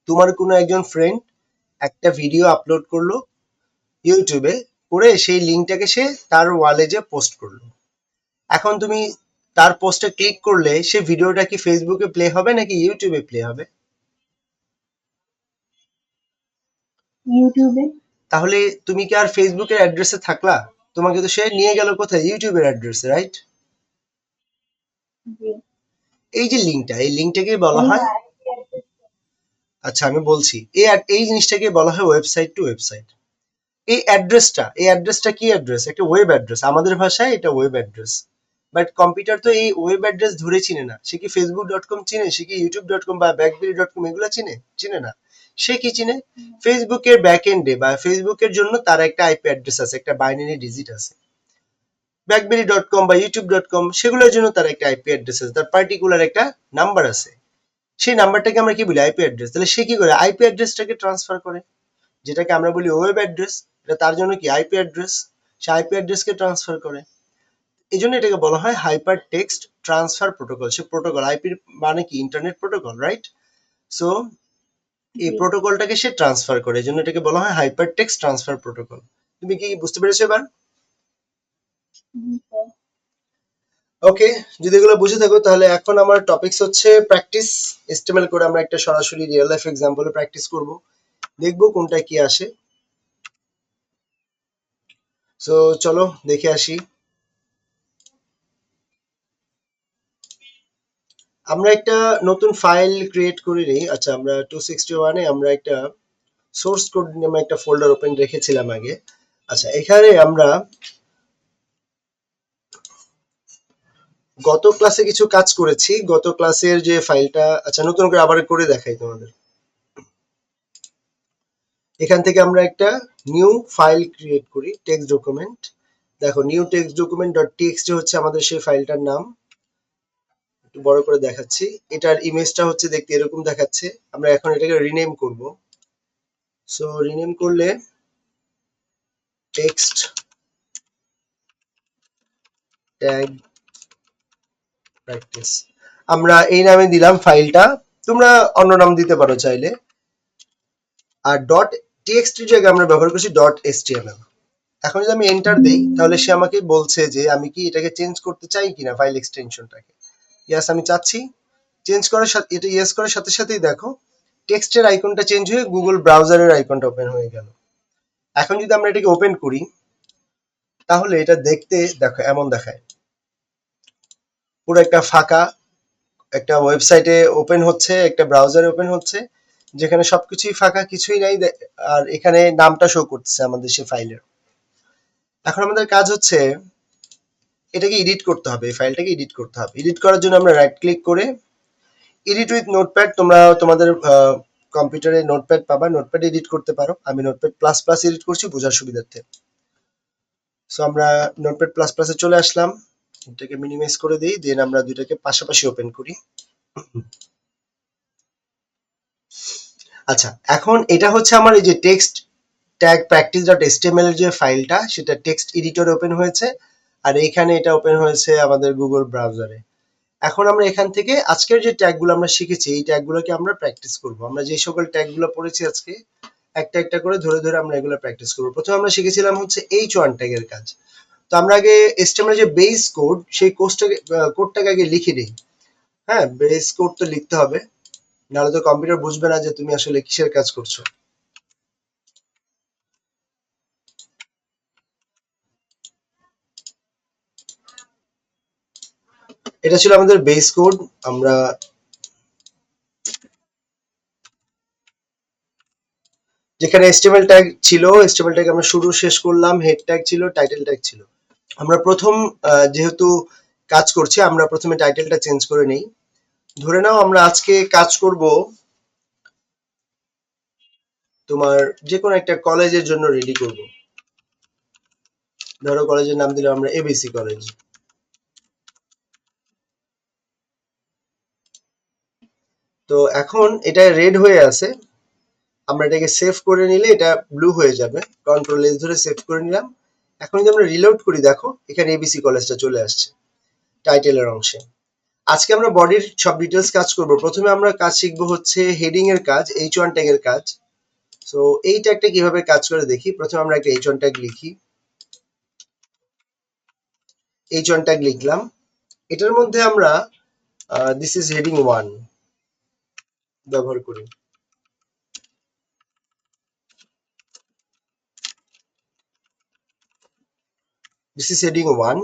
S1: তোমার কোনো একজন ফ্রেন্ড একটা ভিডিও আপলোড করলো ইউটিউবে, করে সেই লিঙ্কটাকে সে তার ওয়ালে যে পোস্ট করলো। এখন তুমি তার পোস্টে ক্লিক করলে সে ভিডিওটা কি ফেসবুকে প্লে হবে নাকি ইউটিউবে প্লে হবে?
S2: ইউটিউবে।
S1: তাহলে তুমি কি আর ফেসবুকের অ্যাড্রেসে থাকলা? তোমাকে তো সে নিয়ে গেল কোথায়, ইউটিউবের অ্যাড্রেসে, রাইট?
S2: জি।
S1: এই যে লিঙ্কটা, এই লিঙ্কটাকে বলা
S2: এই
S1: হয়,
S2: আইপি অ্যাড্রেস।
S1: আচ্ছা আমি বলছি, এই জিনিসটাকে বলা হয় ওয়েবসাইট টু ওয়েবসাইট। এই অ্যাড্রেসটা কি অ্যাড্রেস? একটা ওয়েব অ্যাড্রেস, আমাদের ভাষায় এটা ওয়েব অ্যাড্রেস। বাট কম্পিউটার তো এই ওয়েব অ্যাড্রেস ধরে চিনে না। সে কি facebook.com চিনে, সে কি youtube.com বা blackberry.com এগুলো চিনে? চিনে না। সে কি চিনে? ফেসবুকের ব্যাক এন্ডে বা ফেসবুকের জন্য তার একটা আইপি অ্যাড্রেস আছে, একটা বাইনারি ডিজিট আছে। blackberry.com বা youtube.com সেগুলোর জন্য তার একটা আইপি অ্যাড্রেস আছে, তার পার্টিকুলার একটা নাম্বার আছে। সেই নাম্বারটাকে আমরা কি বলি, আইপি অ্যাড্রেস। তাহলে সে কি করে, আইপি অ্যাড্রেসটাকে ট্রান্সফার করে, যেটাকে আমরা বলি ওয়েব অ্যাড্রেস, এটা তার জন্য কি আইপি অ্যাড্রেস, সে আইপি অ্যাড্রেসকে ট্রান্সফার করে। এই জন্য এটাকে বলা হয় হাইপার টেক্সট ট্রান্সফার প্রোটোকল। সে প্রোটোকল, আইপির মানে কি ইন্টারনেট প্রোটোকল, রাইট? সো এই
S2: জি।
S1: প্রোটোকলটাকে সে ট্রান্সফার করে, এই জন্য এটাকে বলা হয় হাইপার টেক্সট ট্রান্সফার প্রোটোকল। তুমি কি বুঝতে পেরেছো এবার?
S2: স্যার।
S1: ওকে, যদি এগুলো বুঝে থাকো তাহলে এখন আমার টপিকস হচ্ছে প্র্যাকটিস। এস্টিমেল করে আমরা একটা সরাসরি রিয়েল লাইফ এক্সাম্পলে প্র্যাকটিস করব, দেখবো কোনটা কি আসে। সো চলো দেখে আসি। আমরা একটা নতুন ফাইল ক্রিয়েট করে নিই। আচ্ছা, আমরা 261 এ আমরা একটা সোর্স কোড নামে একটা ফোল্ডার ওপেন রেখেছিলাম আগে। আচ্ছা, এখানে আমরা গত ক্লাসে কিছু কাজ করেছি, গত ক্লাসের যে ফাইলটা, আচ্ছা নতুন করে আবার করে দেখাই তোমাদের। এখান থেকে আমরা একটা নিউ ফাইল ক্রিয়েট করি, টেক্সট ডকুমেন্ট। দেখো, new text document dot TXT হচ্ছে আমাদের সেই ফাইলটার নাম। একটু বড় করে দেখাচ্ছি। এটার ইমেজটা হচ্ছে দেখতে এরকম দেখাচ্ছে। আমরা এখন এটাকে রিনেম করব। সো রিনেম করলে টেক্সট ট্যাগ প্র্যাকটিস, আমরা এই নামে দিলাম ফাইলটা, তোমরা অন্য নাম দিতে পারো চাইলে। আর ডট টিএক্সটি জায়গায় আমরা ব্যবহার করছি ডট এসটিএমএল। এখন যদি আমি এন্টার দেই তাহলে সে আমাকে বলছে যে আমি কি এটাকে চেঞ্জ করতে চাই কিনা ফাইল এক্সটেনশনটাকে। ইয়েস আমি চাচ্ছি। চেঞ্জ করার সাথে এটা ইয়েস করার সাথে সাথেই দেখো টেক্সটের আইকনটা চেঞ্জ হয়ে গুগল ব্রাউজারের আইকনটা ওপেন হয়ে গেল। এখন যদি আমরা এটাকে ওপেন করি তাহলে এটা দেখতে দেখো এমন দেখায়, পুরো একটা ফাঁকা একটা ওয়েবসাইটে ওপেন হচ্ছে, একটা ব্রাউজারে ওপেন হচ্ছে যেখানে সবকিছুই ফাঁকা, কিছুই নাই, আর এখানে নামটা শো করতেছে আমাদের সেই ফাইলের। এখন আমাদের কাজ হচ্ছে এটাকে এডিট করতে হবে, এই ফাইলটাকে এডিট করতে হবে। এডিট করার জন্য আমরা রাইট ক্লিক করে এডিট উইথ নোটপ্যাড, তোমরা তোমাদের কম্পিউটারে নোটপ্যাড পাবা, নোটপ্যাড এডিট করতে পারো। আমি নোটপ্যাড প্লাস প্লাস এডিট করছি বোঝার সুবিধার্থে। সো আমরা নোটপ্যাড প্লাস প্লাসে চলে আসলাম, এটাকে মিনিমাইজ করে দিই, দেন আমরা দুইটাকে পাশাপাশি ওপেন করি। আচ্ছা, এখন এটা হচ্ছে আমার এই যে text tag practice dot HTML এর যে ফাইলটা, সেটা টেক্সট এডিটরে ওপেন হয়েছে, আর এইখানে এটা ওপেন হয়েছে আমাদের গুগল ব্রাউজারে। এখন আমরা এখান থেকে আজকের যে ট্যাগগুলো আমরা শিখেছি এই ট্যাগগুলোকে আমরা প্র্যাকটিস করব। আমরা যে সকল ট্যাগগুলো পড়েছি আজকে একটা একটা করে ধরে ধরে আমরা এগুলো প্র্যাকটিস করব। প্রথমে আমরা শিখেছিলাম হচ্ছে H1 ট্যাগের কাজ। তো আমরা আগে HTML যে বেস কোড, সেই কোডটাকে আগে লিখে নিই। হ্যাঁ, বেস কোড তো লিখতে হবে, নাহলে তো কম্পিউটার বুঝবে না যে তুমি আসলে কিসের কাজ করছো। এটা ছিল আমাদের বেস কোড। আমরা যেখানে HTML ট্যাগ ছিল, HTML ট্যাগ আমরা শুরু শেষ করলাম, হেড ট্যাগ ছিল, টাইটেল ট্যাগ ছিল। আমরা প্রথম যেহেতু কাজ করছি আমরা প্রথমে টাইটেলটা চেঞ্জ করে নেই। ধরে নাও আমরা আজকে কাজ করব তোমার যে কোনো একটা কলেজের জন্য রেডি করব। ধরো কলেজের নাম দিলাম আমরা এবিসি কলেজ। তো এখন এটা রেড হয়ে আছে, আমরা এটাকে সেভ করে নিলে এটা ব্লু হয়ে যাবে। কন্ট্রোল এস ধরে সেভ করে নিলাম। এখন যদি আমরা রিলোড করি দেখো এখানে এবিসি কলেজটা চলে আসছে টাইটেলের অংশে। আজকে আমরা বডির সব ডিটেলস কাজ করব। প্রথমে আমরা কাজ শিখবো হচ্ছে হেডিং এর কাজ, H1 ট্যাগের কাজ। সো এই ট্যাগটা কিভাবে কাজ করে দেখি। প্রথমে আমরা একটা H1 ট্যাগ লিখি, H1 ট্যাগ লিখলাম। এটার মধ্যে আমরা দিস ইজ হেডিং 1 ব্যবহার করি। This is heading 1।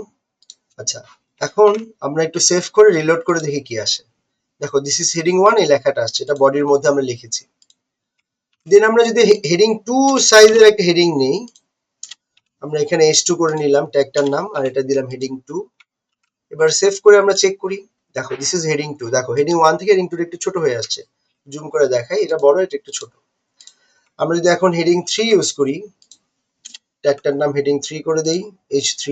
S1: আচ্ছা, এখন আমরা একটু সেভ করে রিলোড করে দেখি কি আসে। দেখো দিস ইজ হেডিং 1 এই লেখাটা আসছে, এটা বডির মধ্যে আমরা লিখেছি। দেন আমরা যদি হেডিং 2 সাইজের একটা হেডিং নেই, আমরা এখানে H2 করে নিলাম ট্যাগটার নাম, আর এটা দিলাম হেডিং 2। এবার সেভ করে আমরা চেক করি। দেখো দিস ইজ হেডিং 2। দেখো হেডিং 1 থেকে হেডিং 2 একটু ছোট হয়ে আসছে। জুম করে দেখাই, এটা বড়, এটা একটু ছোট। আমরা যদি এখন হেডিং 3 ইউজ করি, ট্যাগটার নাম হেডিং 3 করে দেই, H3,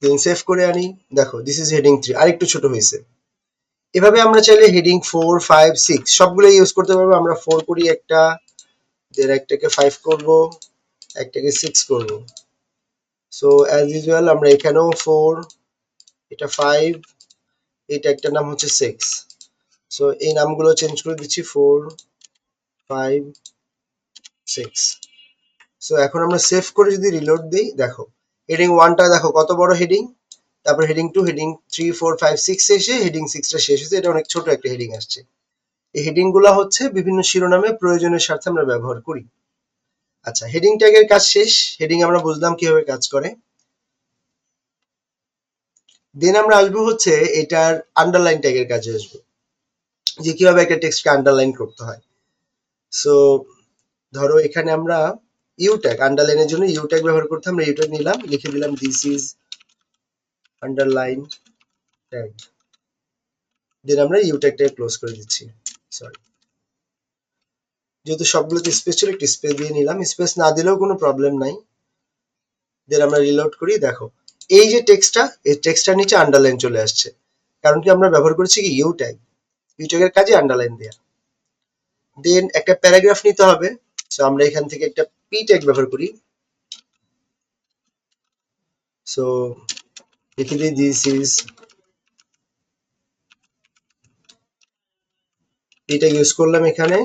S1: দেন সেভ করে আনি। দেখো দিস ইজ হেডিং 3, আর একটু ছোট হয়েছে। এভাবে আমরা চাইলে হেডিং 4, 5, 6 সবগুলো ইউজ করতে পারবো। আমরা 4 করি একটা, দেন একটাকে 5 করব, একটাকে 6 করব। সো অ্যাজ ইউজুয়াল আমরা এখানেও 4, এটা 5, এটা একটা নাম হচ্ছে 6। সো এই নামগুলো চেঞ্জ করে দিচ্ছি 4, 5, 6। সো এখন আমরা সেভ করে যদি রিলোড দিই দেখো হেডিং 1টা দেখো কত বড় হেডিং, তারপর হেডিং 2, হেডিং 3, 4, 5, 6 এসে হেডিং 6টা শেষ হয়েছে। এটা অনেক ছোট একটা হেডিং আসছে। এই হেডিং গুলা হচ্ছে বিভিন্ন শিরোনামে প্রয়োজনের স্বার্থে আমরা ব্যবহার করি। আচ্ছা, হেডিং ট্যাগের কাজ শেষ। হেডিং আমরা বুঝলাম কিভাবে কাজ করে। দেন আমরা আসবো হচ্ছে এটার আন্ডারলাইন ট্যাগের কাজে আসবো, যে কিভাবে একটা টেক্সটকে আন্ডারলাইন করতে হয়। সো ধরো এখানে আমরা ইউ ট্যাগ, আন্ডারলাইনের জন্য ইউ ট্যাগ ব্যবহার করতে আমরা ইউ ট্যাগ নিলাম, লিখে দিলাম দিস ইজ আন্ডারলাইন ট্যাগ। দেন আমরা ইউ ট্যাগটাকে ক্লোজ করে দিচ্ছি। সরি, যেহেতু সবগুলোতে স্পেস ছিল একটু স্পেস দিয়ে নিলাম, স্পেস না দিলেও কোনো প্রবলেম নাই। দেন আমরা রিলোড করি। দেখো এই যে টেক্সটটা, এই টেক্সটটার নিচে আন্ডারলাইন চলে আসছে, কারণ কি আমরা ব্যবহার করেছি কি ইউ ট্যাগ। ইউ ট্যাগের কাজে আন্ডারলাইন দেয়া। দেন একটা প্যারাগ্রাফ নিতে হবে। সো আমরা এখান থেকে একটা পি ট্যাগ ব্যবহার করি। সো লিখে দিই this is, P tag use করলাম এখানে।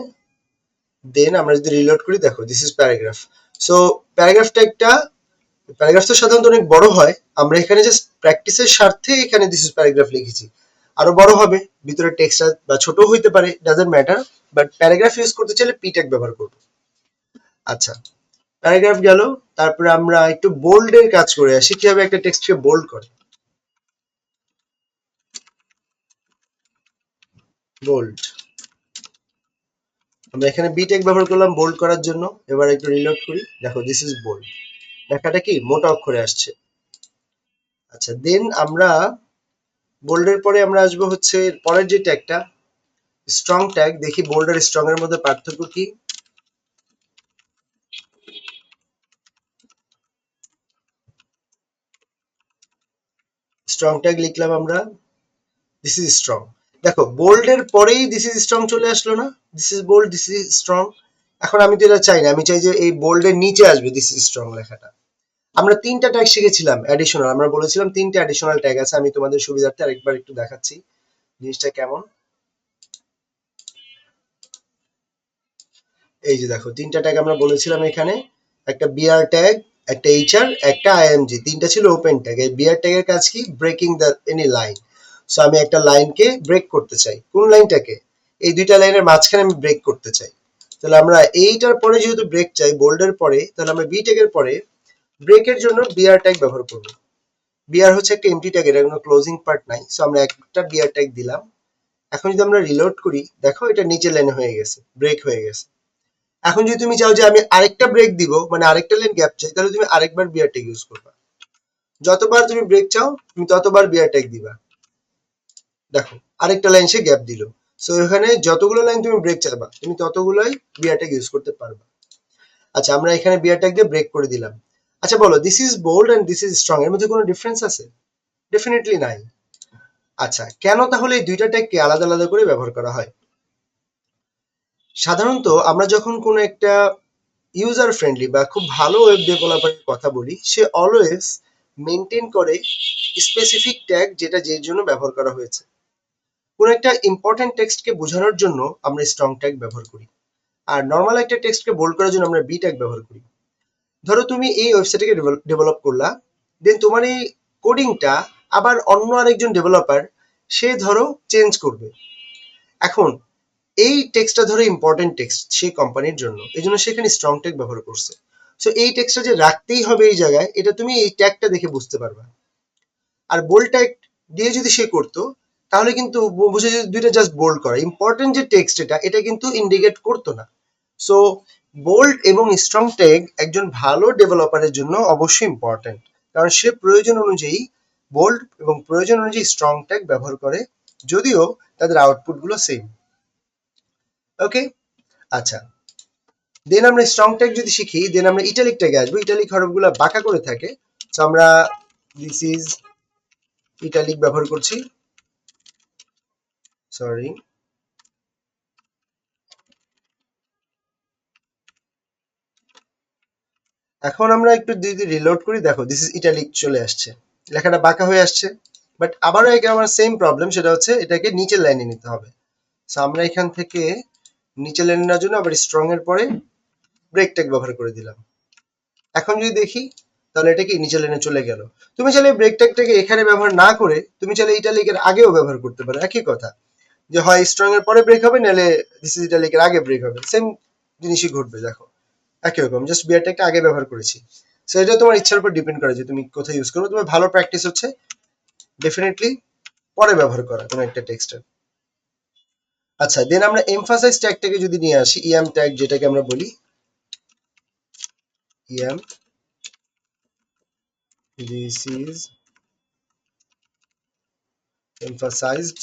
S1: দেন আমরা যদি রিলোড করি, দেখো this is paragraph. So paragraph ট্যাগটা, প্যারাগ্রাফ তো সাধারণত অনেক বড় হয়, আমরা এখানে জাস্ট প্র্যাকটিসের স্বার্থে এখানে দিস ইজ প্যারাগ্রাফ লিখেছি। আরো বড় হবে, ভিতরে টেক্সট বা ছোট হইতে পারে, doesn't matter, but paragraph use করতে চাইলে পি ট্যাগ ব্যবহার করব। আচ্ছা, প্যারাগ্রাফ গেল। তারপরে আমরা একটু বোল্ড এর কাজ করে আসি, কিভাবে একটা টেক্সটকে বোল্ড করে। বোল্ড, আমরা এখানে বি ট্যাগ ব্যবহার করলাম বোল্ড করার জন্য। এবার একটু রিলোড করি, দেখো দিস ইজ বোল্ড, লেখাটা কি মোটা অক্ষরে আসছে। আচ্ছা, দেন আমরা বোল্ডের পরে আমরা আসবো হচ্ছে পরের যে ট্যাগটা, স্ট্রং ট্যাগ। দেখি বোল্ড আর স্ট্রং এর মধ্যে পার্থক্য কি। স্ট্রং ট্যাগ লিখলাম আমরা, দিস ইজ স্ট্রং। দেখো বোল্ড এর পরেই দিস ইজ স্ট্রং চলে আসলো না, this is bold, this is strong. এখন আমি তো এটা চাই না, আমি চাই যে এই বোল্ড এর নিচে আসবে দিস ইজ স্ট্রং লেখাটা। আমরা তিনটা ট্যাগ শিখেছিলাম অ্যাডিশনাল, আমরা বলেছিলাম তিনটা অ্যাডিশনাল ট্যাগ আছে। আমি তোমাদের সুবিধার্থে আরেকবার একটু দেখাচ্ছি জিনিসটা কেমন। এই যে দেখো তিনটা ট্যাগ আমরা বলেছিলাম এখানে, একটা বিআর ট্যাগ, একটা এইচআর, একটা আইএমজি, তিনটা ছিল ওপেন ট্যাগ। এই বিআর ট্যাগের কাজ কি, breaking the any line. So আমি একটা লাইনকে ব্রেক করতে চাই, কোন লাইনটাকে, এই দুইটা লাইনের মাঝখানে আমি ব্রেক করতে চাই। তাহলে আমরা এইটার পরে যেহেতু ব্রেক চাই বোল্ডের পরে, তাহলে আমরা বি ট্যাগের পরে ব্রেকের জন্য বিআর ট্যাগ ব্যবহার করব। বিআর হচ্ছে একটা এমটি ট্যাগ, এর কোনো ক্লোজিং পার্ট নাই। সো আমরা একটা বিআর ট্যাগ দিলাম। এখন যদি আমরা রিলোড করি, দেখো এটা নিচে লাইনে হয়ে গেছে, ব্রেক হয়ে গেছে। এখন যদি তুমি চাও যে আমি আরেকটা ব্রেক দিব, মানে আরেকটা লাইন গ্যাপ চাই, তাহলে তুমি আরেকবার বিয়ার ট্যাগ ইউজ করবা। যতবার তুমি ব্রেক চাও তুমি ততবার বিয়ার ট্যাগ দিবা। দেখো আরেকটা লাইন সে গ্যাপ দিল। সো এখানে যতগুলো লাইন তুমি ব্রেক চাইবা তুমি ততগুলোই বিয়ার ট্যাগ ইউজ করতে পারবা। আচ্ছা, আমরা এখানে বিয়ার ট্যাগ দিয়ে ব্রেক করে দিলাম। আচ্ছা বলো, this is bold and this is strong, এর মধ্যে কোনো ডিফারেন্স আছে? ডেফিনেটলি নাই। আচ্ছা, কেন তাহলে এই দুইটা ট্যাগকে আলাদা আলাদা করে ব্যবহার করা হয়? সাধারণত আমরা যখন কোনো একটা ইউজার ফ্রেন্ডলি বা খুব ভালো ওয়েব ডেভেলপারের কথা বলি, সে অলওয়েজ মেনটেন করে স্পেসিফিক ট্যাগ, যেটা যের জন্য ব্যবহার করা হয়েছে। কোনো একটা ইম্পর্টেন্ট টেক্সটকে বোঝানোর জন্য আমরা স্ট্রং ট্যাগ ব্যবহার করি, আর নর্মাল একটা টেক্সটকে বোল্ড করার জন্য আমরা বি ট্যাগ ব্যবহার করি। ধরো তুমি এই ওয়েবসাইটকে ডেভেলপ করলা, দেন তোমার এই কোডিংটা আবার অন্য আরেকজন ডেভেলপার সে ধরো চেঞ্জ করবে। এখন এই টেক্সটটা ধরো ইম্পর্টেন্ট টেক্সট সেই কোম্পানির জন্য, এই জন্য সেখানে স্ট্রং ট্যাগ ব্যবহার করছে। সো এই টেক্সটটা যে রাখতেই হবে এই জায়গায়, এটা তুমি এই ট্যাগটা দেখে বুঝতে পারবা। আর বোল্ড ট্যাগ দিয়ে যদি সে করতো, তাহলে কিন্তু বুঝে যে দুইটা জাস্ট বোল্ড করা, ইম্পর্টেন্ট যে টেক্সট এটা কিন্তু ইন্ডিকেট করতো না। সো বোল্ড এবং স্ট্রং ট্যাগ একজন ভালো ডেভেলপারের জন্য অবশ্যই ইম্পর্টেন্ট, কারণ সে প্রয়োজন অনুযায়ী বোল্ড এবং প্রয়োজন অনুযায়ী স্ট্রং ট্যাগ ব্যবহার করে, যদিও তাদের আউটপুট গুলো সেম। ওকে, আচ্ছা, দেন আমরা স্ট্রং ট্যাগ যদি শিখি, দেন আমরা ইটালিক ট্যাগে আসবো। ইটালিক হরফগুলো বাঁকা করে থাকে, তো আমরা দিস ইজ ইটালিক ব্যবহার করছি। সরি, এখন আমরা একটু যদি রিলোড করি, দেখো দিস ইজ ইটালিক চলে আসছে, লেখাটা বাঁকা হয়ে আসছে। বাট আবারও একে আমার সেম প্রবলেম, সেটা হচ্ছে এটাকে নিচের লাইনে নিতে হবে। সো আমরা এখান থেকে নিচের লাইনে নেওয়ার জন্য আবার স্ট্রং এর পরে ব্রেক ট্যাগ ব্যবহার করে দিলাম। এখন যদি দেখি, তাহলে এটা কি নিচের লাইনে চলে গেল। তুমি চাইলে ব্রেক ট্যাগটাকে এখানে ব্যবহার না করে তুমি চাইলে ইটালিকের আগেও ব্যবহার করতে পারো, একই কথা, যে হয় স্ট্রং এর পরে ব্রেক হবে, নাহলে দিস ইজ ইটালিকের আগে ব্রেক হবে, সেম জিনিসই ঘটবে। দেখো একই রকম, জাস্ট বিয়ার ট্যাগটা আগে ব্যবহার করেছি। সো এটা তোমার ইচ্ছার উপর ডিপেন্ড করে যে তুমি কোথায় ইউজ করবে। তোমার ভালো প্র্যাকটিস হচ্ছে ডেফিনেটলি পরে ব্যবহার করা কোনো একটা টেক্সটের। আচ্ছা, দেন আমরা এমফাসাইজ ট্যাগটাকে যদি নিয়ে আসি, ইএম ট্যাগ যেটাকে আমরা বলি, ইএম, দিস ইজ emphasized।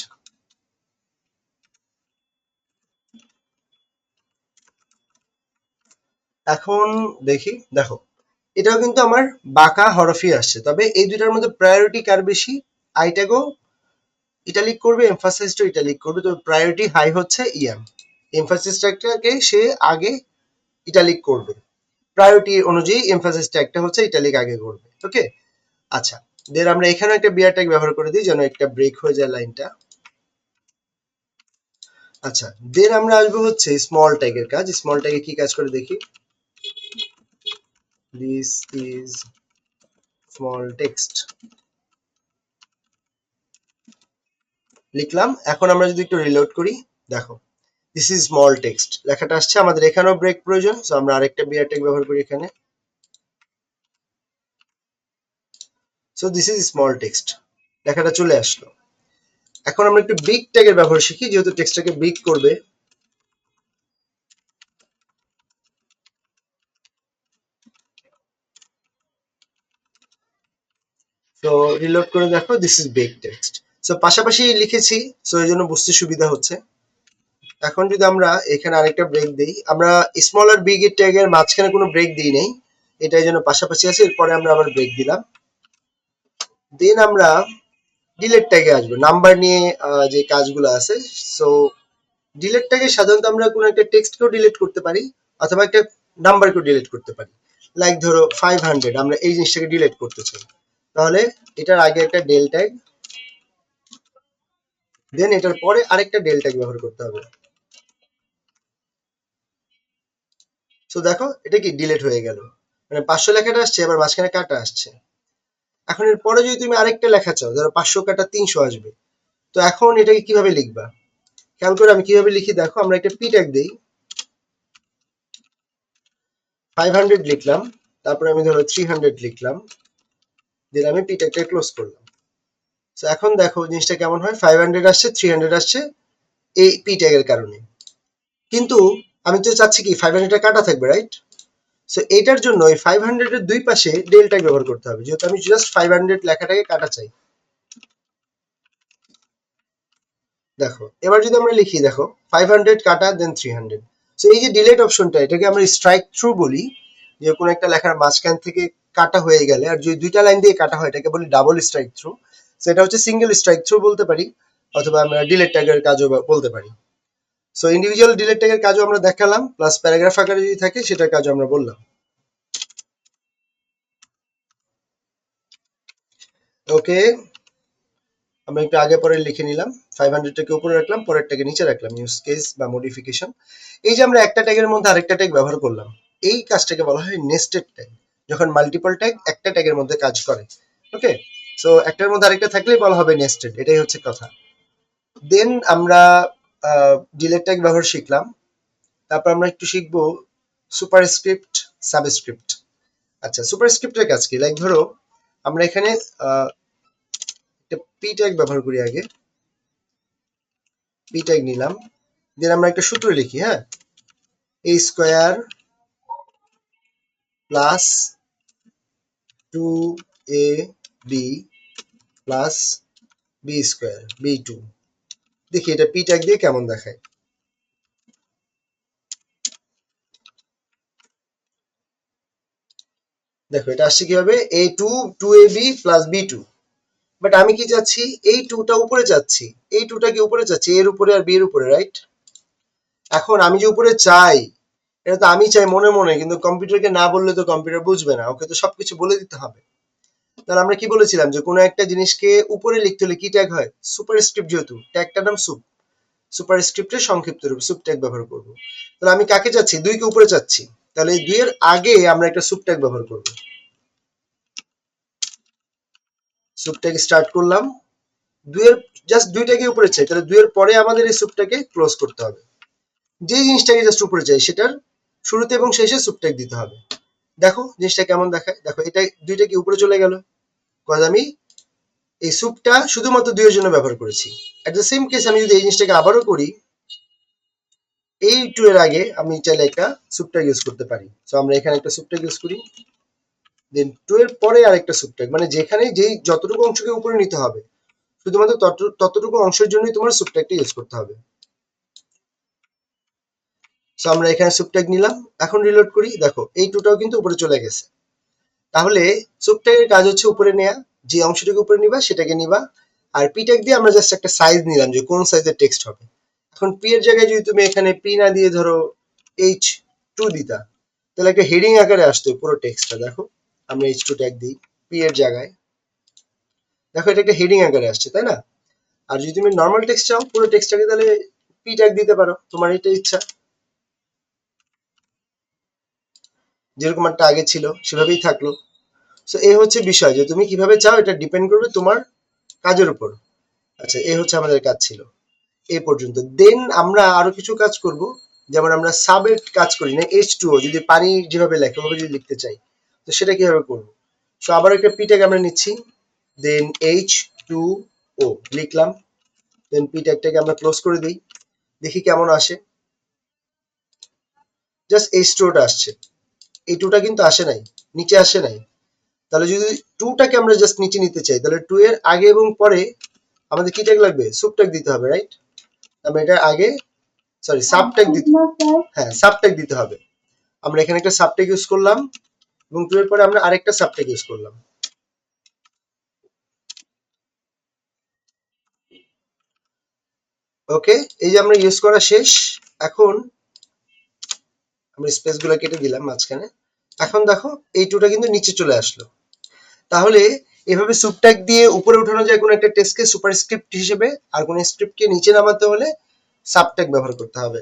S1: এখন দেখি, দেখো এটাও কিন্তু আমার বাঁকা হরফই আসছে, তবে এই দুইটার মধ্যে প্রায়োরিটি কার বেশি? আই ট্যাগও ইটালিক করবে, এমফাসাইজও ইটালিক করবে, তবে প্রায়োরিটি হাই হচ্ছে ইএম। এমফাসিস ট্যাগটাকে সে আগে ইটালিক করবে, প্রায়োরিটি অনুযায়ী এমফাসিস ট্যাগটা হচ্ছে ইটালিক আগে করবে। ওকে, আচ্ছা, দেন আমরা এখানে একটা বিয়ার ট্যাগ ব্যবহার করে দিই যেন একটা ব্রেক হয়ে যায় লাইনটা। আচ্ছা, দেন আমরা আসবো হচ্ছে স্মল ট্যাগের কাজ। স্মল ট্যাগে কি কাজ করে দেখি। দিস ইজ স্মল টেক্সট লিখলাম। এখন আমরা যদি একটু রিলোড করি, দেখো দিস ইজ স্মল টেক্সট লেখাটা আসছে। আমাদের এখানেও ব্রেক প্রয়োজন, সো আমরা আরেকটা বিয়ার ট্যাগ ব্যবহার করি এখানে। So this is small text, লেখাটা চলে আসলো। এখন আমরা একটু বিগ ট্যাগের ব্যবহার শিখি, যেহেতু টেক্সটটাকে বিগ করবে। তো রিলোড করে দেখো this is big text. So পাশাপাশি লিখেছি, সো এই জন্য বুঝতে সুবিধা হচ্ছে। এখন যদি আমরা এখানে আরেকটা ব্রেক দিই, আমরা স্মল আর বিগ এর ট্যাগের মাঝখানে কোনো ব্রেক দিই নাই, এটা এই জন্য পাশাপাশি আছে। এরপরে আমরা আবার ব্রেক দিলাম। দেন আমরা ডিলেট ট্যাগে আসবো, নাম্বার নিয়ে যে কাজগুলো আছে। সো ডিলেট ট্যাগে সাধারণত আমরা কোনো একটা টেক্সটকেও ডিলিট করতে পারি অথবা একটা নাম্বারকেও ডিলিট করতে পারি। লাইক ধরো 500, আমরা এই জিনিসটাকে ডিলিট করতে চাই, তাহলে এটার আগে একটা ডেল ট্যাগ, দেন এটার পরে আরেকটা ডেল ট্যাগ ব্যবহার করতে হবে। সো দেখো এটা কি ডিলিট হয়ে গেল, মানে 500 লেখাটা আসছে, আবার মাঝখানে কাটা আসছে। এখন এর পরে যদি তুমি আরেকটা লেখা চাও, ধরো 500 কাটা 300 আসবে, তো এখন এটাকে কিভাবে লিখবা? খেয়াল করে আমি কিভাবে লিখি দেখো। আমরা একটা পি ট্যাগ দেই, 500 লিখলাম, তারপরে আমি ধরো 300 লিখলাম, দেন আমি পি ট্যাগটা ক্লোজ করলাম। সো এখন দেখো জিনিসটা কেমন হয়, 500 আসছে, 300 আসছে এই পি ট্যাগের কারণে। কিন্তু আমি তো চাচ্ছি কি 500টা কাটা থাকবে, রাইট? সো এটার জন্য এই 500 এর দুই পাশে ডেল ট্যাগ ব্যবহার করতে হবে, যেহেতু আমি জাস্ট 500 লেখাটাকে কাটা চাই। দেখো এবার যদি আমরা লিখি, দেখো 500 কাটা দেন 300। সো এই যে ডিলেট অপশনটা, এটাকে আমরা স্ট্রাইক থ্রু বলি, যে কোনো একটা লেখার মাঝখান থেকে কাটা হয়ে গেলে, আর যদি দুইটা লাইন দিয়ে কাটা হয় এটাকে বলি ডাবল স্ট্রাইক থ্রু। সেটা হচ্ছে সিঙ্গেল স্ট্রাইক থ্রু বলতে পারি, অথবা আমরা ডিলেট ট্যাগের কাজও বলতে পারি। সো ইন্ডিভিজুয়াল ডিলেট ট্যাগের কাজও আমরা দেখালাম, প্লাস প্যারাগ্রাফ আকারে যদি থাকে সেটার কাজও আমরা বললাম। ওকে, আমরা একটু আগে পরে লিখে নিলাম। 500টাকে উপরে রাখলাম, পরেরটাকে নিচে রাখলাম, ইউজ কেস বা মডিফিকেশন। এই যে আমরা একটা ট্যাগের মধ্যে আরেকটা ট্যাগ ব্যবহার করলাম, এই কাজটাকে বলা হয় নেস্টেড ট্যাগ, যখন মাল্টিপল ট্যাগ একটা ট্যাগের মধ্যে কাজ করে। ওকে, সো একটার মধ্যে আরেকটা থাকলেই বলা হবে নেস্টেড, এটাই হচ্ছে কথা। দেন আমরা ডিলেট ট্যাগ ব্যবহার শিখলাম। তারপর আমরা একটু শিখবো সুপারস্ক্রিপ্ট, সাবস্ক্রিপ্ট। আচ্ছা, সুপারস্ক্রিপ্টের কাজ কি? লাইক ধরো আমরা এখানে একটা পি ট্যাগ ব্যবহার করি, আগে পি ট্যাগ নিলাম, দেন আমরা একটা সূত্র লিখি, হ্যাঁ, A square plus 2ab plus B square b2। দেখি এটা পি ট্যাগ দিয়ে কেমন দেখায়। দেখো এটা আসছে কিভাবে, a2 2ab plus b2। But আমি কি চাচ্ছি, এই টুটা উপরে চাচ্ছি, এই টুটা কি উপরে চাচ্ছি, এর উপরে আর বি এর উপরে, রাইট? এখন আমি যে উপরে চাই, এটা তো আমি চাই মনে মনে, কিন্তু কম্পিউটারকে না বললে তো কম্পিউটার বুঝবে না, ওকে তো সবকিছু বলে দিতে হবে। তাহলে আমরা কি বলেছিলাম, যে কোনো একটা জিনিসকে উপরে লিখতে হলে কি ট্যাগ হয়, সুপারস্ক্রিপ্ট, যেহেতু ট্যাগটার নাম সুপ, সুপারস্ক্রিপ্টের সংক্ষিপ্ত রূপ সুপ ট্যাগ ব্যবহার করব। তাহলে আমি কাকে চাচ্ছি, 2 কে উপরে চাচ্ছি, তাহলে 2 এর আগে আমরা একটা সুপ ট্যাগ ব্যবহার করব। সুপ ট্যাগ স্টার্ট করলাম, 2 এর জাস্ট 2টাকে উপরে চাই, তাহলে 2 এর পরে আমাদের এই সুপটাকে ক্লোজ করতে হবে। যে জিনিসটাকে জাস্ট উপরে চাই সেটার শুরুতে এবং শেষে সুপ ট্যাগ দিতে হবে। দেখো জিনিসটা কেমন দেখায়, দেখো এটা 2টা কি উপরে চলে গেল, কারণ আমি এই সুপটা শুধুমাত্র 2 এর জন্য ব্যবহার করেছি। এট দ্য সেম কেস আমি যদি এই জিনিসটাকে আবারও করি, এই 2 এর আগে আমি চাইলে একটা সুপ ট্যাগ ইউজ করতে পারি। সো আমরা এখানে একটা সুপ ট্যাগ ইউজ করি, দেন 2 এর পরে আরেকটা সুপ ট্যাগ, মানে যেখানে যেই যতটুকু অংশকে উপরে নিতে হবে শুধুমাত্র ততটুকু অংশের জন্যই তোমার সুপ ট্যাগটা ইউজ করতে হবে। সো আমরা এখানে সুপ ট্যাগ নিলাম, এখন রিলোড করি, দেখো এই 2টাও কিন্তু উপরে চলে গেছে। তাহলে সুপ ট্যাগের কাজ হচ্ছে উপরে নেয়া, যে অংশটাকে উপরে নিবা সেটাকে নিবা, আর পি ট্যাগ দিয়ে আমরা জাস্ট একটা সাইজ নিলাম যে কোন সাইজের টেক্সট হবে। এখন পি এর জায়গায় যদি তুমি এখানে পি না দিয়ে ধরো H2 দিতা, তাহলে একটা হেডিং আকারে আসতো পুরো টেক্সটটা। দেখো আমরা H2 ট্যাগ দিই পি এর জায়গায়, দেখো এটা একটা হেডিং আকারে আসছে, তাই না? আর যদি তুমি নর্মাল টেক্সট চাও পুরো টেক্সটটাকে, তাহলে পি ট্যাগ দিতে পারো, তোমার এটা ইচ্ছা, যেরকম একটা আগে ছিল সেভাবেই থাকলো। সো এই হচ্ছে বিষয়, যে তুমি কিভাবে চাও এটা ডিপেন্ড করবে তোমার কাজের উপর। আচ্ছা, এই হচ্ছে আমাদের কাজ ছিল এই পর্যন্ত। দেন আমরা আরো কিছু কাজ করব, যেমন আমরা সাবের কাজ করি না, H2O যদি পানি যেভাবে লেখে ওভাবে যদি লিখতে চাই, তো সেটা কিভাবে করব? সো আবার একটা পি ট্যাগ আমরা নিচ্ছি, দেন H2O লিখলাম, দেন পি ট্যাগটাকে আমরা ক্লোজ করে দিই, দেখি কেমন আসে। জাস্ট H2O টা আসছে, এই 2টা কিন্তু আসে নাই, নিচে আসে নাই। তাহলে যদি 2টাকে আমরা জাস্ট নিচে নিতে চাই, তাহলে 2 এর আগে এবং পরে আমাদের কি ট্যাগ লাগবে? সুব ট্যাগ দিতে হবে, রাইট? আমরা এটার আগে সাব ট্যাগ দিতে,
S2: না স্যার,
S1: হ্যাঁ সাব ট্যাগ দিতে হবে। আমরা এখানে একটা সাব ট্যাগ ইউজ করলাম এবং 2 এর পরে আমরা আরেকটা সাব ট্যাগ ইউজ করলাম। ওকে, এই যে আমরা ইউজ করা শেষ। এখন আমরা স্পেস গুলো কেটে দিলাম মাঝখানে। এখন দেখো এই 2টা কিন্তু নিচে চলে আসলো। তাহলে এভাবে সুবট্যাগ দিয়ে উপরে উঠানো যায় কোনো একটা টেক্সটকে সুপারস্ক্রিপ্ট হিসেবে, আর কোনো স্ক্রিপ্টকে নিচে নামাতে হলে সাবট্যাগ ব্যবহার করতে হবে।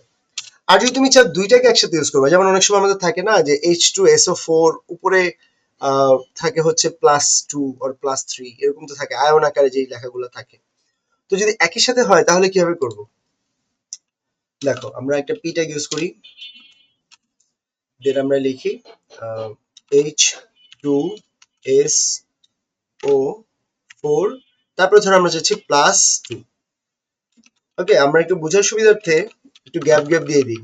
S1: আর যদি তুমি চাও দুইটাকে একসাথে ইউজ করবে, যেমন অনেক সময় আমাদের থাকে না যে H2SO4 উপরে থাকে হচ্ছে +2 অর +3, এরকম তো থাকে আয়ন আকারে যেই লেখাগুলো থাকে। তো যদি একই সাথে হয় তাহলে কিভাবে করব? দেখো আমরা একটা পি ট্যাগ ইউজ করি, দেন আমরা লিখি H2SO4, তারপর ধর আমরা চাচ্ছি +2। ওকে, আমরা একটু বোঝার সুবিধার্থে একটু গ্যাপ গ্যাপ দিয়ে দিই,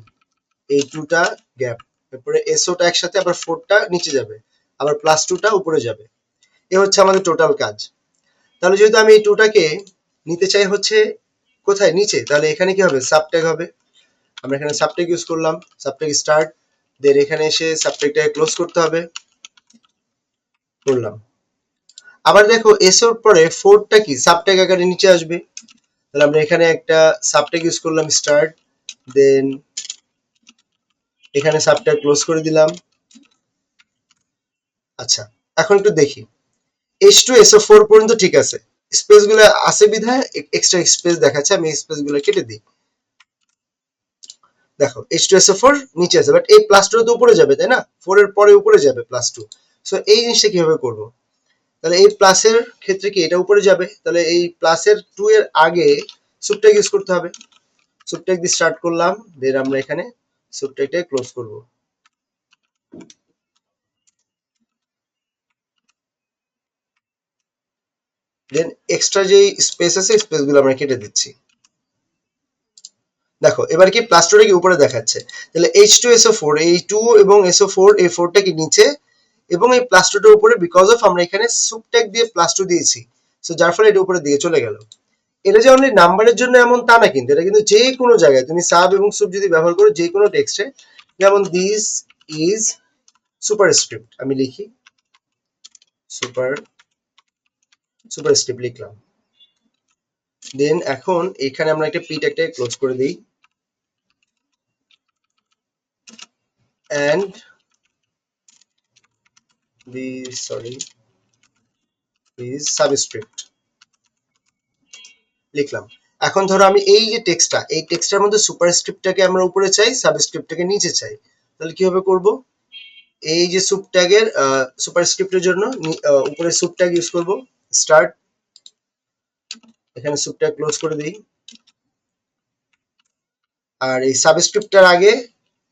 S1: এই 2টা গ্যাপ, তারপরে SO টা একসাথে, আবার 4টা নিচে যাবে, আবার +2টা উপরে যাবে। এ হচ্ছে আমাদের টোটাল কাজ। তাহলে যেহেতু আমি এই 2টাকে নিতে চাই হচ্ছে কোথায়? নিচে, তাহলে এখানে কি হবে? সাবট্যাগ হবে। আমরা এখানে সাবট্যাগ ইউজ করলাম, সাবট্যাগ স্টার্ট, দেন এখানে এসে সাবট্যাগটাকে ক্লোজ করতে হবে, করলাম। আবার দেখো এসওর পরে 4টা কি সাবট্যাগ আকারে নিচে আসবে, তাহলে আমরা এখানে একটা সাবট্যাগ ইউজ করলাম স্টার্ট, দেন এখানে সাবট্যাগ ক্লোজ করে দিলাম। আচ্ছা, এখন একটু দেখি H2SO4 পর্যন্ত ঠিক আছে, স্পেস গুলো আছে বিধায় এক্সট্রা স্পেস দেখাচ্ছে, আমি স্পেস গুলো কেটে দিই। দেখো H2SO4 নিচে আছে, বাট এই +2 তো উপরে যাবে, তাই না? 4 এর পরে উপরে যাবে +2। সো এই জিনিসটা কিভাবে করব? তাহলে এই প্লাসের ক্ষেত্রে কি এটা উপরে যাবে, তাহলে এই প্লাসের 2 এর আগে সুবট্যাগ ইউজ করতে হবে। সুবট্যাগ দিয়ে স্টার্ট করলাম, দেন আমরা এখানে সুবট্যাগটা ক্লোজ করব। দেন এক্সট্রা যে স্পেস আছে স্পেস গুলো আমরা কেটে দিচ্ছি। দেখো এবার কি +2টা কি উপরে দেখাচ্ছে, তাহলে H2SO4 এই 2 এবং SO4 এই 4টা কি নিচে, এবং এই +2টার উপরে, বিকজ অফ আমরা এখানে সুবট্যাগ দিয়ে +2 দিয়েছি, সো যার ফলে এটা উপরে দিকে চলে গেল। এটা যে অনলি নাম্বারের জন্য এমন তা না, কিন্তু এটা কিন্তু যে কোনো জায়গায় তুমি সাব এবং সুব যদি ব্যবহার করো যে কোনো টেক্সটে, যেমন দিস ইজ সুপারস্ক্রিপ্ট, আমি লিখি সুপার সুপারস্ক্রিপ্ট লিখলাম। দেন এখন এখানে আমরা একটা পি ট্যাগটাকে ক্লোজ করে দিই, এন্ড দিস সাবস্ক্রিপ্ট লিখলাম। এখন ধরো আমি এই যে টেক্সটটা, এই টেক্সটের মধ্যে সুপারস্ক্রিপ্টটাকে আমরা উপরে চাই, সাবস্ক্রিপ্টটাকে নিচে চাই, তাহলে কিভাবে করব? এই যে সুব ট্যাগের সুপারস্ক্রিপ্টের জন্য উপরে সুব ট্যাগ ইউজ করব, স্টার্ট, এখানে সুব ট্যাগ ক্লোজ করে দিই। আর এই সাবস্ক্রিপ্টটার আগে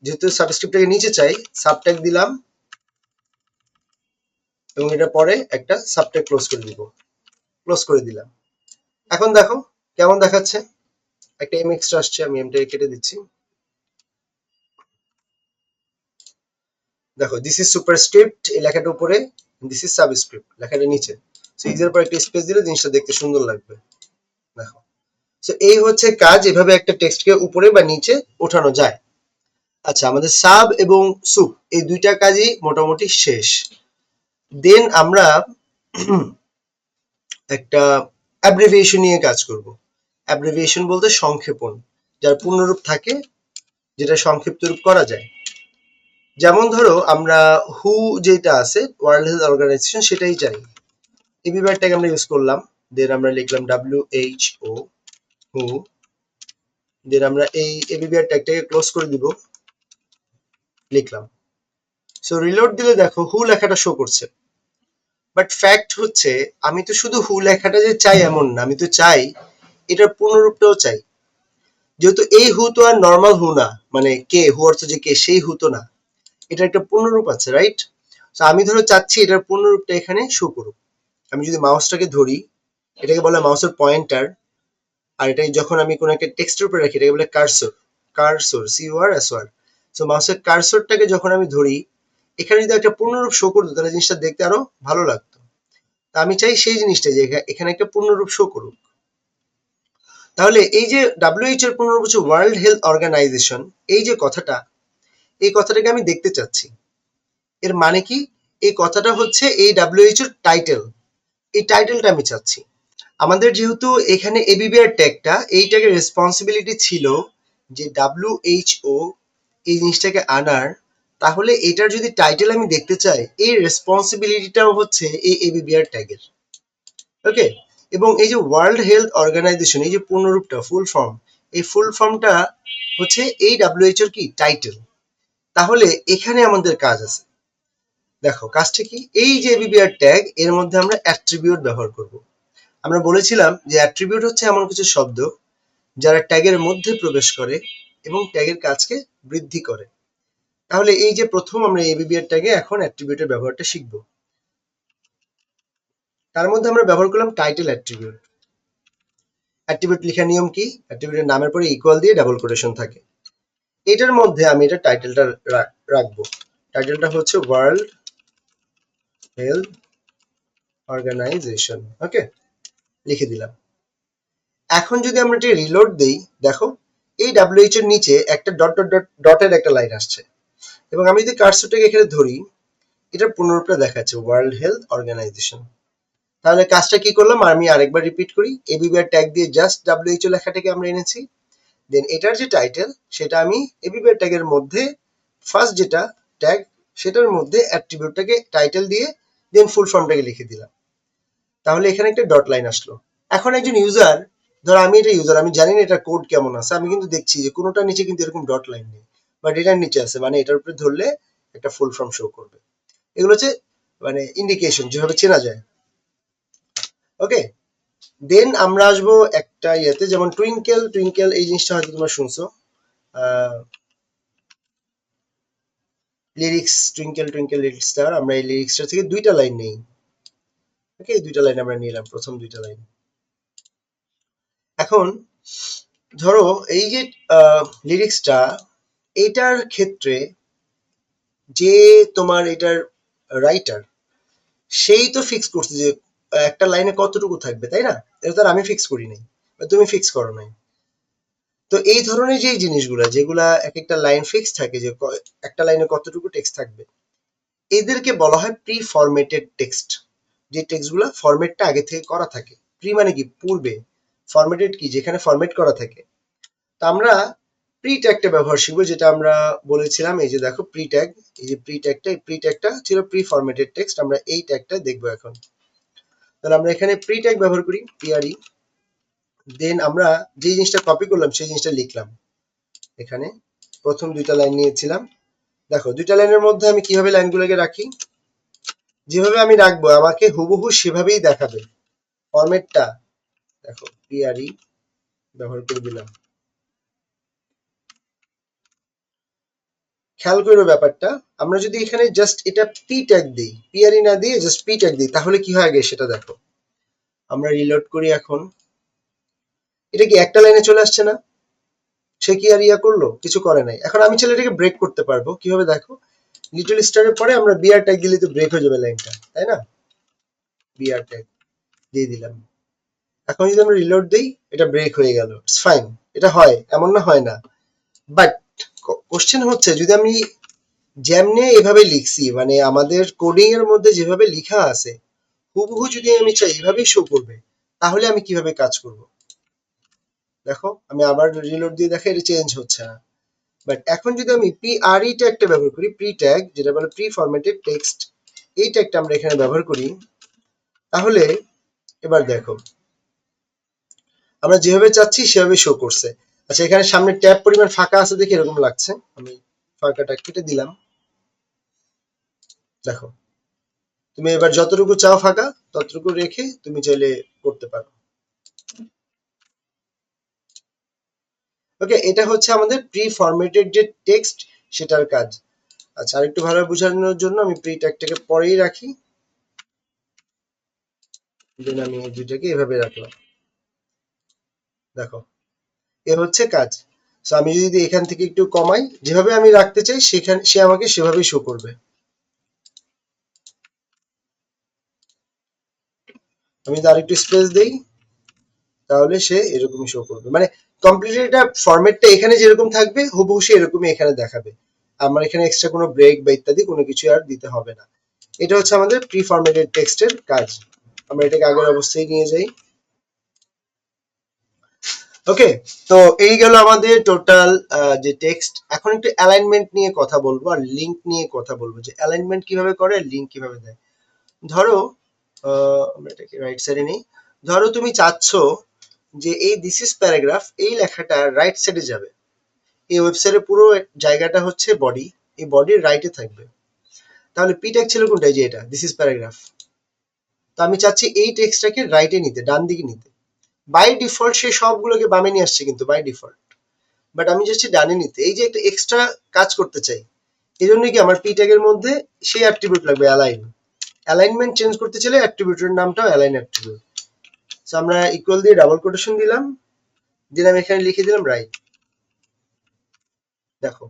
S1: যেহেতু সাবস্ক্রিপ্টটাকে নিচে চাই, সাব ট্যাগ দিলাম এবং এটা পরে একটা সাব ট্যাগ ক্লোজ করে দিব, ক্লোজ করে দিলাম। এখন দেখো কেমন দেখাচ্ছে, একটা এম এক্সট্রা আসছে, আমি এমটাকে কেটে দিচ্ছি। দেখো দিস ইজ সুপারস্ক্রিপ্ট এই লেখাটা উপরে, দিস ইজ সাবস্ক্রিপ্ট লেখাটা নিচে। সো ইজের পর একটা স্পেস দিলে জিনিসটা দেখতে সুন্দর লাগবে। দেখো, সো এই হচ্ছে কাজ, এভাবে একটা টেক্সটকে উপরে বা নিচে ওঠানো যায়। আচ্ছা, আমাদের সাব এবং সুব এই দুইটা কাজই মোটামুটি শেষ। দেন আমরা একটা অ্যাব্রিভিয়েশন নিয়ে কাজ করব। অ্যাব্রিভিয়েশন বলতে সংক্ষেপণ, যার পূর্ণরূপ থাকে, যেটা সংক্ষিপ্ত রূপ করা যায়। যেমন ধরো আমরা হু যেটা আছে ওয়ার্ল্ড হেলথ অর্গানাইজেশন সেটাই চাই, এবিবিআর ট্যাগ আমরা ইউজ করলাম, দেন আমরা লিখলাম WHO হু, দেন আমরা এই এবিবিআর ট্যাগটাকে ক্লোজ করে দিব, লিখলাম। সো রিলোড দিলে দেখো হু লেখাটা শো করছে, বাট ফ্যাক্ট হচ্ছে আমি তো শুধু হু লেখাটা যে চাই এমন না, আমি তো চাই এটার পূর্ণরূপটাও চাই। যেহেতু এই হু তো আর নর্মাল হু না, মানে কে, হু অর্থ যে কে, সেই হু তো না, এটা একটা পূর্ণরূপ আছে, রাইট? তো আমি ধরো চাচ্ছি এটার পূর্ণরূপটা এখানে শো করুক। আমি যদি মাউসটাকে ধরি, এটাকে বলে মাউসের পয়েন্টার, আর এটাকে যখন আমি কোনো একটা টেক্সটের উপরে রাখি এটাকে বলে কার্সর, কার্সর CURSOR। সো মাউসের কার্সরটাকে যখন আমি ধরি, এখানে যদি একটা পূর্ণরূপ শো করতো তাহলে জিনিসটা দেখতে আরো ভালো লাগতো। তা আমি চাই সেই জিনিসটা যে এখানে একটা পূর্ণরূপ শো করুক। তাহলে এই যে WHO এর পূর্ণরূপ হচ্ছে ওয়ার্ল্ড হেলথ অর্গানাইজেশন, এই যে কথাটা, এই কথাটাকে আমি দেখতে চাচ্ছি। এর মানে কি? এই কথাটা হচ্ছে এই WHO এর টাইটেল, এই টাইটেলটা আমি চাচ্ছি। আমাদের যেহেতু এখানে এবিবিআর ট্যাগটা, এই ট্যাগের রেসপন্সিবিলিটি ছিল যে WHO এই জিনিসটাকে আনার, তাহলে এটার যদি টাইটেল আমি দেখতে চাই, এই রেসপন্সিবিলিটিটাও হচ্ছে এই এবিবিআর ট্যাগের। ওকে, এবং এই যে ওয়ার্ল্ড হেলথ অর্গানাইজেশন, এই যে পূর্ণরূপটা, ফুল ফর্ম, এই ফুল ফর্মটা হচ্ছে এই WHO এর কি টাইটেল। তাহলে এখানে আমাদের কাজ আছে। দেখো কাজটা কি, এই যে এবিবিআর ট্যাগ এর মধ্যে আমরা অ্যাট্রিবিউট ব্যবহার করব। আমরা বলেছিলাম যে অ্যাট্রিবিউট হচ্ছে এমন কিছু শব্দ যারা ট্যাগের মধ্যে প্রবেশ করে এবং ট্যাগের কাজকে বৃদ্ধি করে। তাহলে এই যে প্রথম আমরা এবিবিআর ট্যাগে এখন অ্যাট্রিবিউটের ব্যবহারটা শিখব। তার মধ্যে আমরা ব্যবহার করলাম টাইটেল অ্যাট্রিবিউট। অ্যাট্রিবিউট লেখার নিয়ম কি? অ্যাট্রিবিউটের নামের পরে ইকুয়াল দিয়ে ডাবল কোটেশন থাকে। এটার মধ্যে আমি এটা টাইটেলটা রাখবো। টাইটেলটা হচ্ছে ওয়ার্ল্ড হেলথ অর্গানাইজেশন। ওকে, লিখে দিলাম। এখন যদি আমরা এটি রিলোড দেই, দেখো এই WHO এর নিচে একটা ডট ডট ডট ডটের একটা লাইন আসছে, এবং আমি যদি কার্সরটাকে এখানে ধরি, এটার পূর্ণরূপটা দেখাচ্ছে ওয়ার্ল্ড হেলথ অর্গানাইজেশন। তাহলে কাজটা কি করলাম আমি আরেকবার রিপিট করি, এবিবিআর ট্যাগ দিয়ে জাস্ট WHO লেখাটাকে আমরা এনেছি, দেন এটার যে টাইটেল সেটা আমি এবিবিআর ট্যাগের মধ্যে ফার্স্ট যেটা ট্যাগ সেটার মধ্যে অ্যাট্রিবিউটটাকে টাইটেল দিয়ে দেন ফুল ফর্মটাকে লিখে দিলাম। তাহলে এখানে একটা ডট লাইন আসলো। এখন একজন ইউজার, ধর আমি এটা ইউজার, আমি জানি না এটা কোড কেমন আছে, আমি কিন্তু দেখছি যে কোনোটার নিচে কিন্তু এরকম ডট লাইন নেই, বাট এটার নিচে আছে, মানে এটার উপরে ধরলে একটা ফুল ফর্ম শো করবে। এগুলো হচ্ছে মানে ইন্ডিকেশন, যেভাবে চেনা যায়। ওকে, দেন আমরা আসবো একটা ইয়েতে, যেমন টুইঙ্কেল। টুইঙ্কেল এই জিনিসটা হয়তো তোমরা শুনছো, lyrics, twinkle twinkle little star, আমরা এই লিরিক্সটা থেকে দুইটা লাইন নেই। ওকে, দুইটা লাইন আমরা নিলাম, প্রথম দুইটা লাইন। এখন ধরো এই যে লিরিক্সটা, এইটার ক্ষেত্রে যে তোমার এটার রাইটার, সেই তো ফিক্স করছে যে একটা লাইনে কতটুকু থাকবে, তাই না? এটা তো আর আমি ফিক্স করি নাই, বা তুমি ফিক্স করো নাই। তো এই ধরনের যে জিনিসগুলা, যেগুলা এক একটা লাইন ফিক্স থাকে যে একটা লাইনে কতটুকু টেক্সট থাকবে, এদেরকে বলা হয় প্রি ফরম্যাটেড টেক্সট। যে টেক্সটগুলো ফরম্যাটটা আগে থেকে করা থাকে। প্রি মানে কি? পূর্বে। ফরম্যাটেড কি? যেখানে ফরম্যাট করা থাকে। তো আমরা প্রি ট্যাগটা ব্যবহার শিখবো, যেটা আমরা বলেছিলাম। এই যে দেখো প্রি ট্যাগ, এই যে প্রি ট্যাগটা, এই প্রি ট্যাগটা ছিল প্রি ফরম্যাটেড টেক্সট। আমরা এই ট্যাগটা দেখবো এখন। তাহলে আমরা এখানে প্রি ট্যাগ ব্যবহার করি, PRE। দেন আমরা যে জিনিসটা কপি করলাম সেই জিনিসটা লিখলাম এখানে। প্রথম দুইটা লাইন নিয়েছিলাম। দেখো দুইটা লাইনের মধ্যে আমি কিভাবে লাইনগুলোকে রাখি, যেভাবে আমি রাখবো আমাকে হুবহু সেভাবেই দেখাবে ফরম্যাটটা। দেখো PRE ব্যবহার করে দিলাম। খেয়াল করো ব্যাপারটা, আমরা যদি এখানে জাস্ট এটা পি ট্যাগ দিই, PRE না দিয়ে জাস্ট পি ট্যাগ দিই, তাহলে কি হয় আগে সেটা দেখো। আমরা রিলোড করি এখন, এটা কি একটা লাইনে চলে আসছে না? সে কি আর ইয়া করলো? কিছু করে নাই। এখন আমি চাইলে এটাকে ব্রেক করতে পারবো, কিভাবে দেখো, লিটল স্টারের পরে আমরা বিআর ট্যাগ দিলে তো ব্রেক হয়ে যাবে লাইনটা, তাই না? বিআর ট্যাগ দিয়ে দিলাম। এখন যদি আমরা রিলোড দিই, এটা ব্রেক হয়ে গেল, ইটস ফাইন। এটা হয়, এমন না হয় না। বাট কোশ্চেন হচ্ছে, যদি আমি যেমনে এভাবে লিখছি, মানে আমাদের কোডিং এর মধ্যে যেভাবে লেখা আছে হুবহু যদি আমি চাই এভাবেই শো করবে, তাহলে আমি কিভাবে কাজ করব? দেখো আমি আবার রিলোড দিয়ে দেখে এটা চেঞ্জ হচ্ছে না। বাট এখন যদি আমি PRE ট্যাগটা ব্যবহার করি, প্রি ট্যাগ যেটা বলে প্রি ফরম্যাটেড টেক্সট, এই ট্যাগটা আমরা এখানে ব্যবহার করি, তাহলে এবার দেখো আমরা যেভাবে চাচ্ছি সেভাবে শো করছে। আচ্ছা, এখানে সামনে ট্যাব পরিমাণ ফাঁকা আছে দেখে এরকম লাগছে, আমি ফাঁকাটা কেটে দিলাম। দেখো, তুমি এবার যতটুকু চাও ফাঁকা ততটুকু রেখে তুমি চাইলে করতে পারো। ওকে, এটা হচ্ছে আমাদের প্রি ফরম্যাটেড যে টেক্সট সেটার কাজ। আচ্ছা, আরেকটু ভালো বোঝানোর জন্য আমি প্রি ট্যাগটাকে পরেই রাখি, দেন আমি এই দুইটাকে এভাবে রাখলাম। দেখো, এ হচ্ছে কাজ। সো আমি যদি এখান থেকে একটু কমাই, যেভাবে আমি রাখতে চাই সেখানে সে আমাকে সেভাবেই শো করবে। আমি যদি আরেকটু স্পেস দেই তাহলে সে এরকমই শো করবে, মানে কমপ্লিটলি এটা ফরম্যাটটা এখানে যেরকম থাকবে হুবহু সে এরকমই এখানে দেখাবে। আমার এখানে এক্সট্রা কোনো ব্রেক বা ইত্যাদি কোনো কিছু আর দিতে হবে না। এটা হচ্ছে আমাদের প্রি ফরম্যাটেড টেক্সটের কাজ। আমরা এটাকে আগের অবস্থায় নিয়ে যাই। ওকে, তো এই গেল আমাদের টোটাল যে টেক্সট। এখন একটু অ্যালাইনমেন্ট নিয়ে কথা বলবো আর লিঙ্ক নিয়ে কথা বলবো, যে অ্যালাইনমেন্ট কিভাবে করে আর লিঙ্ক কিভাবে দেয়। ধরো আমরা এটাকে রাইট সাইডে নেই। ধরো তুমি চাচ্ছ যে এই দিস ইজ প্যারাগ্রাফ, এই লেখাটা রাইট সাইডে যাবে। এই ওয়েবসাইটের পুরো জায়গাটা হচ্ছে বডি, এই বডির রাইটে থাকবে। তাহলে পি ট্যাগ ছিল কোনটা, যে এটা দিস ইজ প্যারাগ্রাফ। তো আমি চাচ্ছি এই টেক্সটটাকে রাইটে নিতে, ডান দিকে নিতে। বাই ডিফল্ট সে সবগুলোকে বামে নিয়ে আসছে কিন্তু বাই ডিফল্ট, বাট আমি চাচ্ছি ডানে নিতে। এই যে একটা এক্সট্রা কাজ করতে চাই, এই জন্য কি আমার পি ট্যাগের মধ্যে সেই অ্যাট্রিবিউট লাগবে অ্যালাইন। অ্যালাইনমেন্ট চেঞ্জ করতে চাইলে অ্যাট্রিবিউটের নামটাও অ্যালাইন অ্যাট্রিবিউট। সো আমরা ইকুয়াল দিয়ে ডাবল কোটেশন দিলাম, দিলাম এখানে লিখে দিলাম রাইট। দেখো,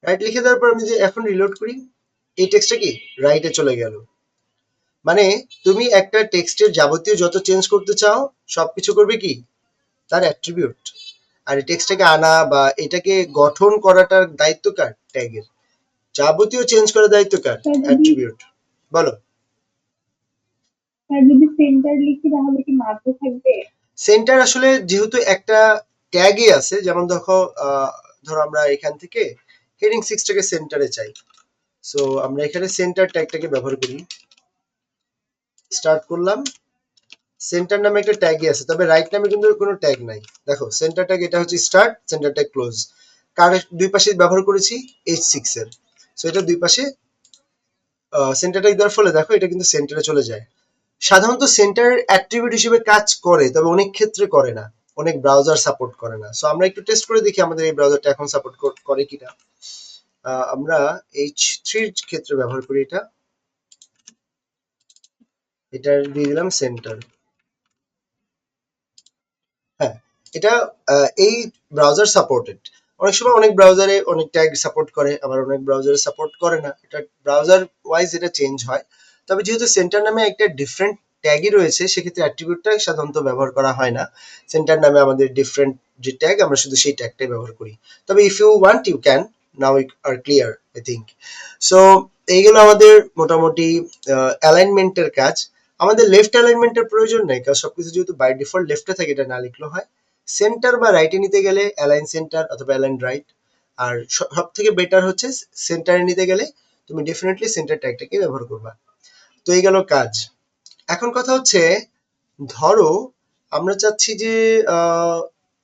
S1: রাইট লিখে দেওয়ার পর আমি যে এখন রিলোড করি, এই টেক্সটটা কি রাইটে চলে গেল। মানে তুমি একটা টেক্সটের যাবতীয় যত চেঞ্জ করতে চাও সবকিছু করবে কি তার অ্যাট্রিবিউট। আর এই টেক্সটটাকে আনা বা এটাকে গঠন করাটার দায়িত্ব কার, ট্যাগের। যাবতীয় চেঞ্জ করার দায়িত্ব কার,
S2: স্যার যদি
S1: অ্যাট্রিবিউট। বলো।
S2: স্যার যদি সেন্টার লিখি তাহলে কি মার্কও থাকবে?
S1: সেন্টার আসলে যেহেতু একটা ট্যাগই আছে, যেমন দেখো ধরো আমরা এখান থেকে হেডিং 6টাকে সেন্টারে চাই। সো আমরা এখানে সেন্টার ট্যাগটাকে ব্যবহার করি, স্টার্ট করলাম। সেন্টার নামে একটা ট্যাগই আছে, তবে রাইট নামে কিন্তু কোনো ট্যাগ নাই। দেখো সেন্টার ট্যাগ এটা হচ্ছে স্টার্ট, সেন্টার ট্যাগ ক্লোজ। কার দুই পাশে ব্যবহার করেছি, H6 এর। সো এটা দুই পাশে সেন্টার ট্যাগ দেওয়ার ফলে দেখো এটা কিন্তু সেন্টারে চলে যায়। সাধারণত সেন্টার অ্যাট্রিবিউট হিসেবে কাজ করে, তবে অনেক ক্ষেত্রে করে না, অনেক ব্রাউজার সাপোর্ট করে না। সো আমরা একটু টেস্ট করে দেখি আমাদের এই ব্রাউজারটা এখন সাপোর্ট করে কিনা। আমরা H3 এর ক্ষেত্রে ব্যবহার করি এটা, এটা দিয়ে দিলাম সেন্টার। হ্যাঁ, এটা এই ব্রাউজার সাপোর্টেড। অনেক সময় অনেক ব্রাউজারে অনেক ট্যাগ সাপোর্ট করে, আবার অনেক ব্রাউজারে সাপোর্ট করে না, এটা ব্রাউজার ওয়াইজ এটা চেঞ্জ হয়। তবে যেহেতু সেন্টার নামে একটা ডিফারেন্ট ট্যাগই রয়েছে, সেক্ষেত্রে অ্যাট্রিবিউটটা সাধারণত ব্যবহার করা হয় না। সেন্টার নামে আমাদের ডিফারেন্ট যে ট্যাগ, আমরা শুধু সেই ট্যাগটাই ব্যবহার করি। তবে if you want you can, now you are clear I think. So এইগুলো আমাদের মোটামুটি অ্যালাইনমেন্টের কাজ। আমাদের লেফট অ্যালাইনমেন্টের প্রয়োজন নেই, কারণ সবকিছু যেহেতু বাই ডিফল্ট লেফটে থাকে, এটা না লিখলেও হয়। সেন্টার বা রাইটে নিতে গেলে অ্যালাইন সেন্টার অথবা অ্যালাইন রাইট। আর সব থেকে বেটার হচ্ছে সেন্টারে নিতে গেলে তুমি ডেফিনেটলি সেন্টার ট্যাগটাকে ব্যবহার করবা। তো এই গেল কাজ। এখন কথা হচ্ছে, ধরো আমরা চাচ্ছি যে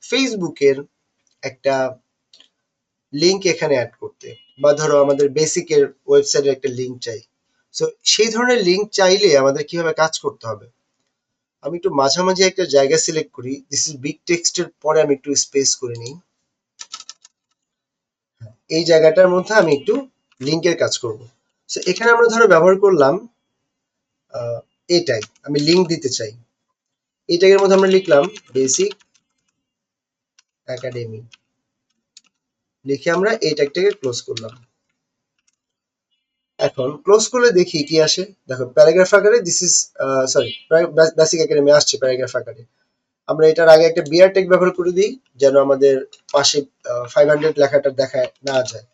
S1: ফেসবুকের একটা লিংক এখানে অ্যাড করতে, বা ধরো আমাদের বেসিকের ওয়েবসাইটের একটা লিংক চাই। সো সেই ধরনের লিংক চাইলে আমাদের কিভাবে কাজ করতে হবে। আমি একটু মাঝামাঝি একটা জায়গা সিলেক্ট করি, দিস ইজ বিগ টেক্সটের পরে আমি একটু স্পেস করে নিই। এই জায়গাটার মধ্যে আমি একটু লিংকের কাজ করব। সো এখানে আমরা ধরো ব্যবহার করলাম এই ট্যাগ, আমি লিংক দিতে চাই। এই ট্যাগের মধ্যে আমরা লিখলাম বেসিক একাডেমি, লিখে আমরা এই ট্যাগটাকে ক্লোজ করলাম। এখন ক্লোজ করলে দেখি কি আসে। দেখো প্যারাগ্রাফ আকারে this is sorry basic academy আসছে প্যারাগ্রাফ আকারে। আমরা এটার আগে একটা বিআর ট্যাগ ব্যবহার করে দিই, যেন আমাদের পাশে 500 লেখাটা দেখা না যায়।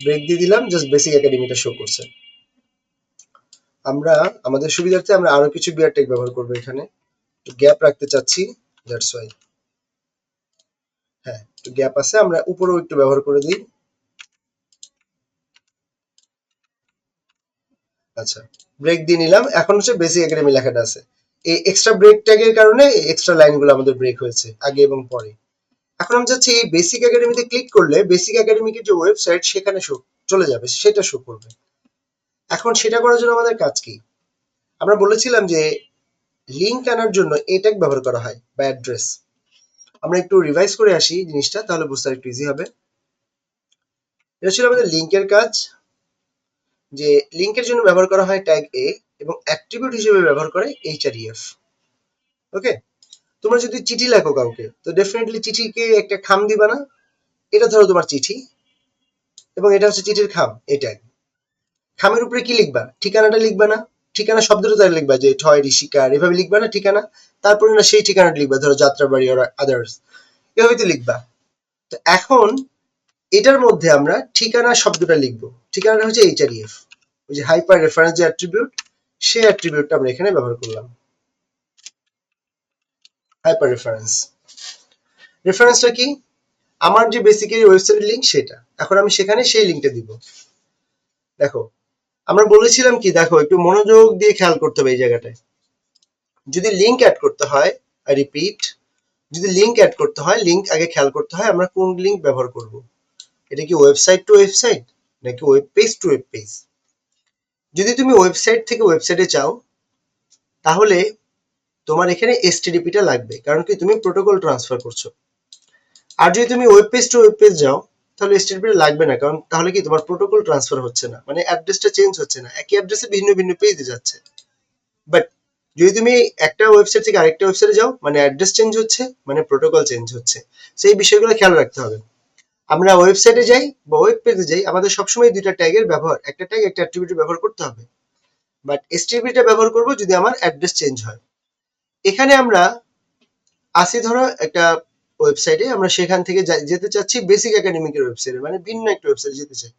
S1: ব্রেক দিয়ে দিলাম, জাস্ট বেসিক একাডেমিটা শো করছে। আমরা আমাদের সুবিধার্থে আমরা আরো কিছু বিআর ট্যাগ ব্যবহার করবো, এখানে গ্যাপ রাখতে চাচ্ছি, দ্যাটস ওয়াই। হ্যাঁ, একটু গ্যাপ আছে, আমরা উপরেও একটু ব্যবহার করে দিই। আচ্ছা, ব্রেক দিয়ে নিলাম। এখন হচ্ছে বেসিক একাডেমি লেখাটা আছে। এই এক্সট্রা ব্রেক ট্যাগের কারণে এই এক্সট্রা লাইনগুলো আমাদের ব্রেক হয়েছে আগে এবং পরে। এখন আমি চাচ্ছি এই বেসিক একাডেমিতে ক্লিক করলে বেসিক একাডেমিকের যে ওয়েবসাইট সেখানে চলে যাবে, সেটা শো করবে। এখন সেটা করার জন্য আমাদের কাজ কি? আমরা বলেছিলাম যে লিঙ্ক আনার জন্য এ ট্যাগ ব্যবহার করা হয় বা অ্যাড্রেস। আমরা একটু রিভাইজ করে আসি জিনিসটা, তাহলে বুঝতে একটু ইজি হবে। এটা ছিল আমাদের লিঙ্কের কাজ, যে লিঙ্কের জন্য ব্যবহার করা হয় ট্যাগ এ এবং অ্যাট্রিবিউট হিসেবে ব্যবহার করে href। ওকে, তোমরা যদি চিঠি লেখো কাউকে, তো ডেফিনেটলি চিঠিকে একটা খাম দিবা না? এটা ধরো তোমার চিঠি এবং এটা হচ্ছে চিঠির খাম, এই ট্যাগ। খামের উপরে কি লিখবা? ঠিকানাটা লিখবা না? ঠিকানা শব্দটা তাই লিখবা যে ঠয় ঋষিকার, এভাবে লিখবা না ঠিকানা? তারপরে না সেই ঠিকানাটা লিখবা, ধরো যাত্রাবাড়ি ওর আদার্স, এভাবে তো লিখবা। তো এখন এটার মধ্যে আমরা ঠিকানা শব্দটা লিখবো। ঠিকানাটা হচ্ছে href, ওই যে হাইপার রেফারেন্স যে অ্যাট্রিবিউট, সেই অ্যাট্রিবিউটটা আমরা এখানে ব্যবহার করলাম। হাইপার রেফারেন্স, রেফারেন্সটা কি? আমার যে বেসিক্যালি ওয়েবসাইটের লিঙ্ক সেটা, এখন আমি সেখানে সেই লিঙ্কটা দিব। দেখো, আমরা বলেছিলাম কি, দেখো একটু মনোযোগ দিয়ে খেয়াল করতে হবে এই জায়গাটায়। যদি লিঙ্ক অ্যাড করতে হয়, আই রিপিট, যদি লিঙ্ক অ্যাড করতে হয়, লিঙ্ক আগে খেয়াল করতে হয় আমরা কোন লিঙ্ক ব্যবহার করব। এটা কি ওয়েবসাইট টু ওয়েবসাইট নাকি web page to web page? যদি তুমি ওয়েবসাইট থেকে ওয়েবসাইটে চাও, তাহলে তোমার এখানে এসটিডিপিটা লাগবে, কারণ কি তুমি প্রোটোকল ট্রান্সফার করছো। আর যদি তুমি web page to web page যাও, তাহলে এসটিডিপিটা লাগবে না, কারণ তাহলে কি তোমার প্রোটোকল ট্রান্সফার হচ্ছে না, মানে অ্যাড্রেসটা চেঞ্জ হচ্ছে না, একই অ্যাড্রেসে ভিন্ন ভিন্ন পেজে যাচ্ছে। বাট যদি তুমি একটা ওয়েবসাইট থেকে আরেকটা ওয়েবসাইটে যাও, মানে অ্যাড্রেস চেঞ্জ হচ্ছে, মানে প্রোটোকল চেঞ্জ হচ্ছে। সেই বিষয়গুলো খেয়াল রাখতে হবে। আমরা ওয়েবসাইটে যাই বা ওয়েব পেজে যাই, আমাদের সবসময় দুইটা ট্যাগের ব্যবহার, একটা ট্যাগ একটা অ্যাট্রিবিউট ব্যবহার করতে হবে। বাট এসটিডিপিটা ব্যবহার করব যদি আমার অ্যাড্রেস চেঞ্জ হয়। এখানে আমরা আসি ধরো একটা ওয়েবসাইটে, আমরা সেখান থেকে যেতে চাচ্ছি বেসিক একাডেমিকের ওয়েবসাইটে, মানে ভিন্ন একটা ওয়েবসাইটে যেতে চাই।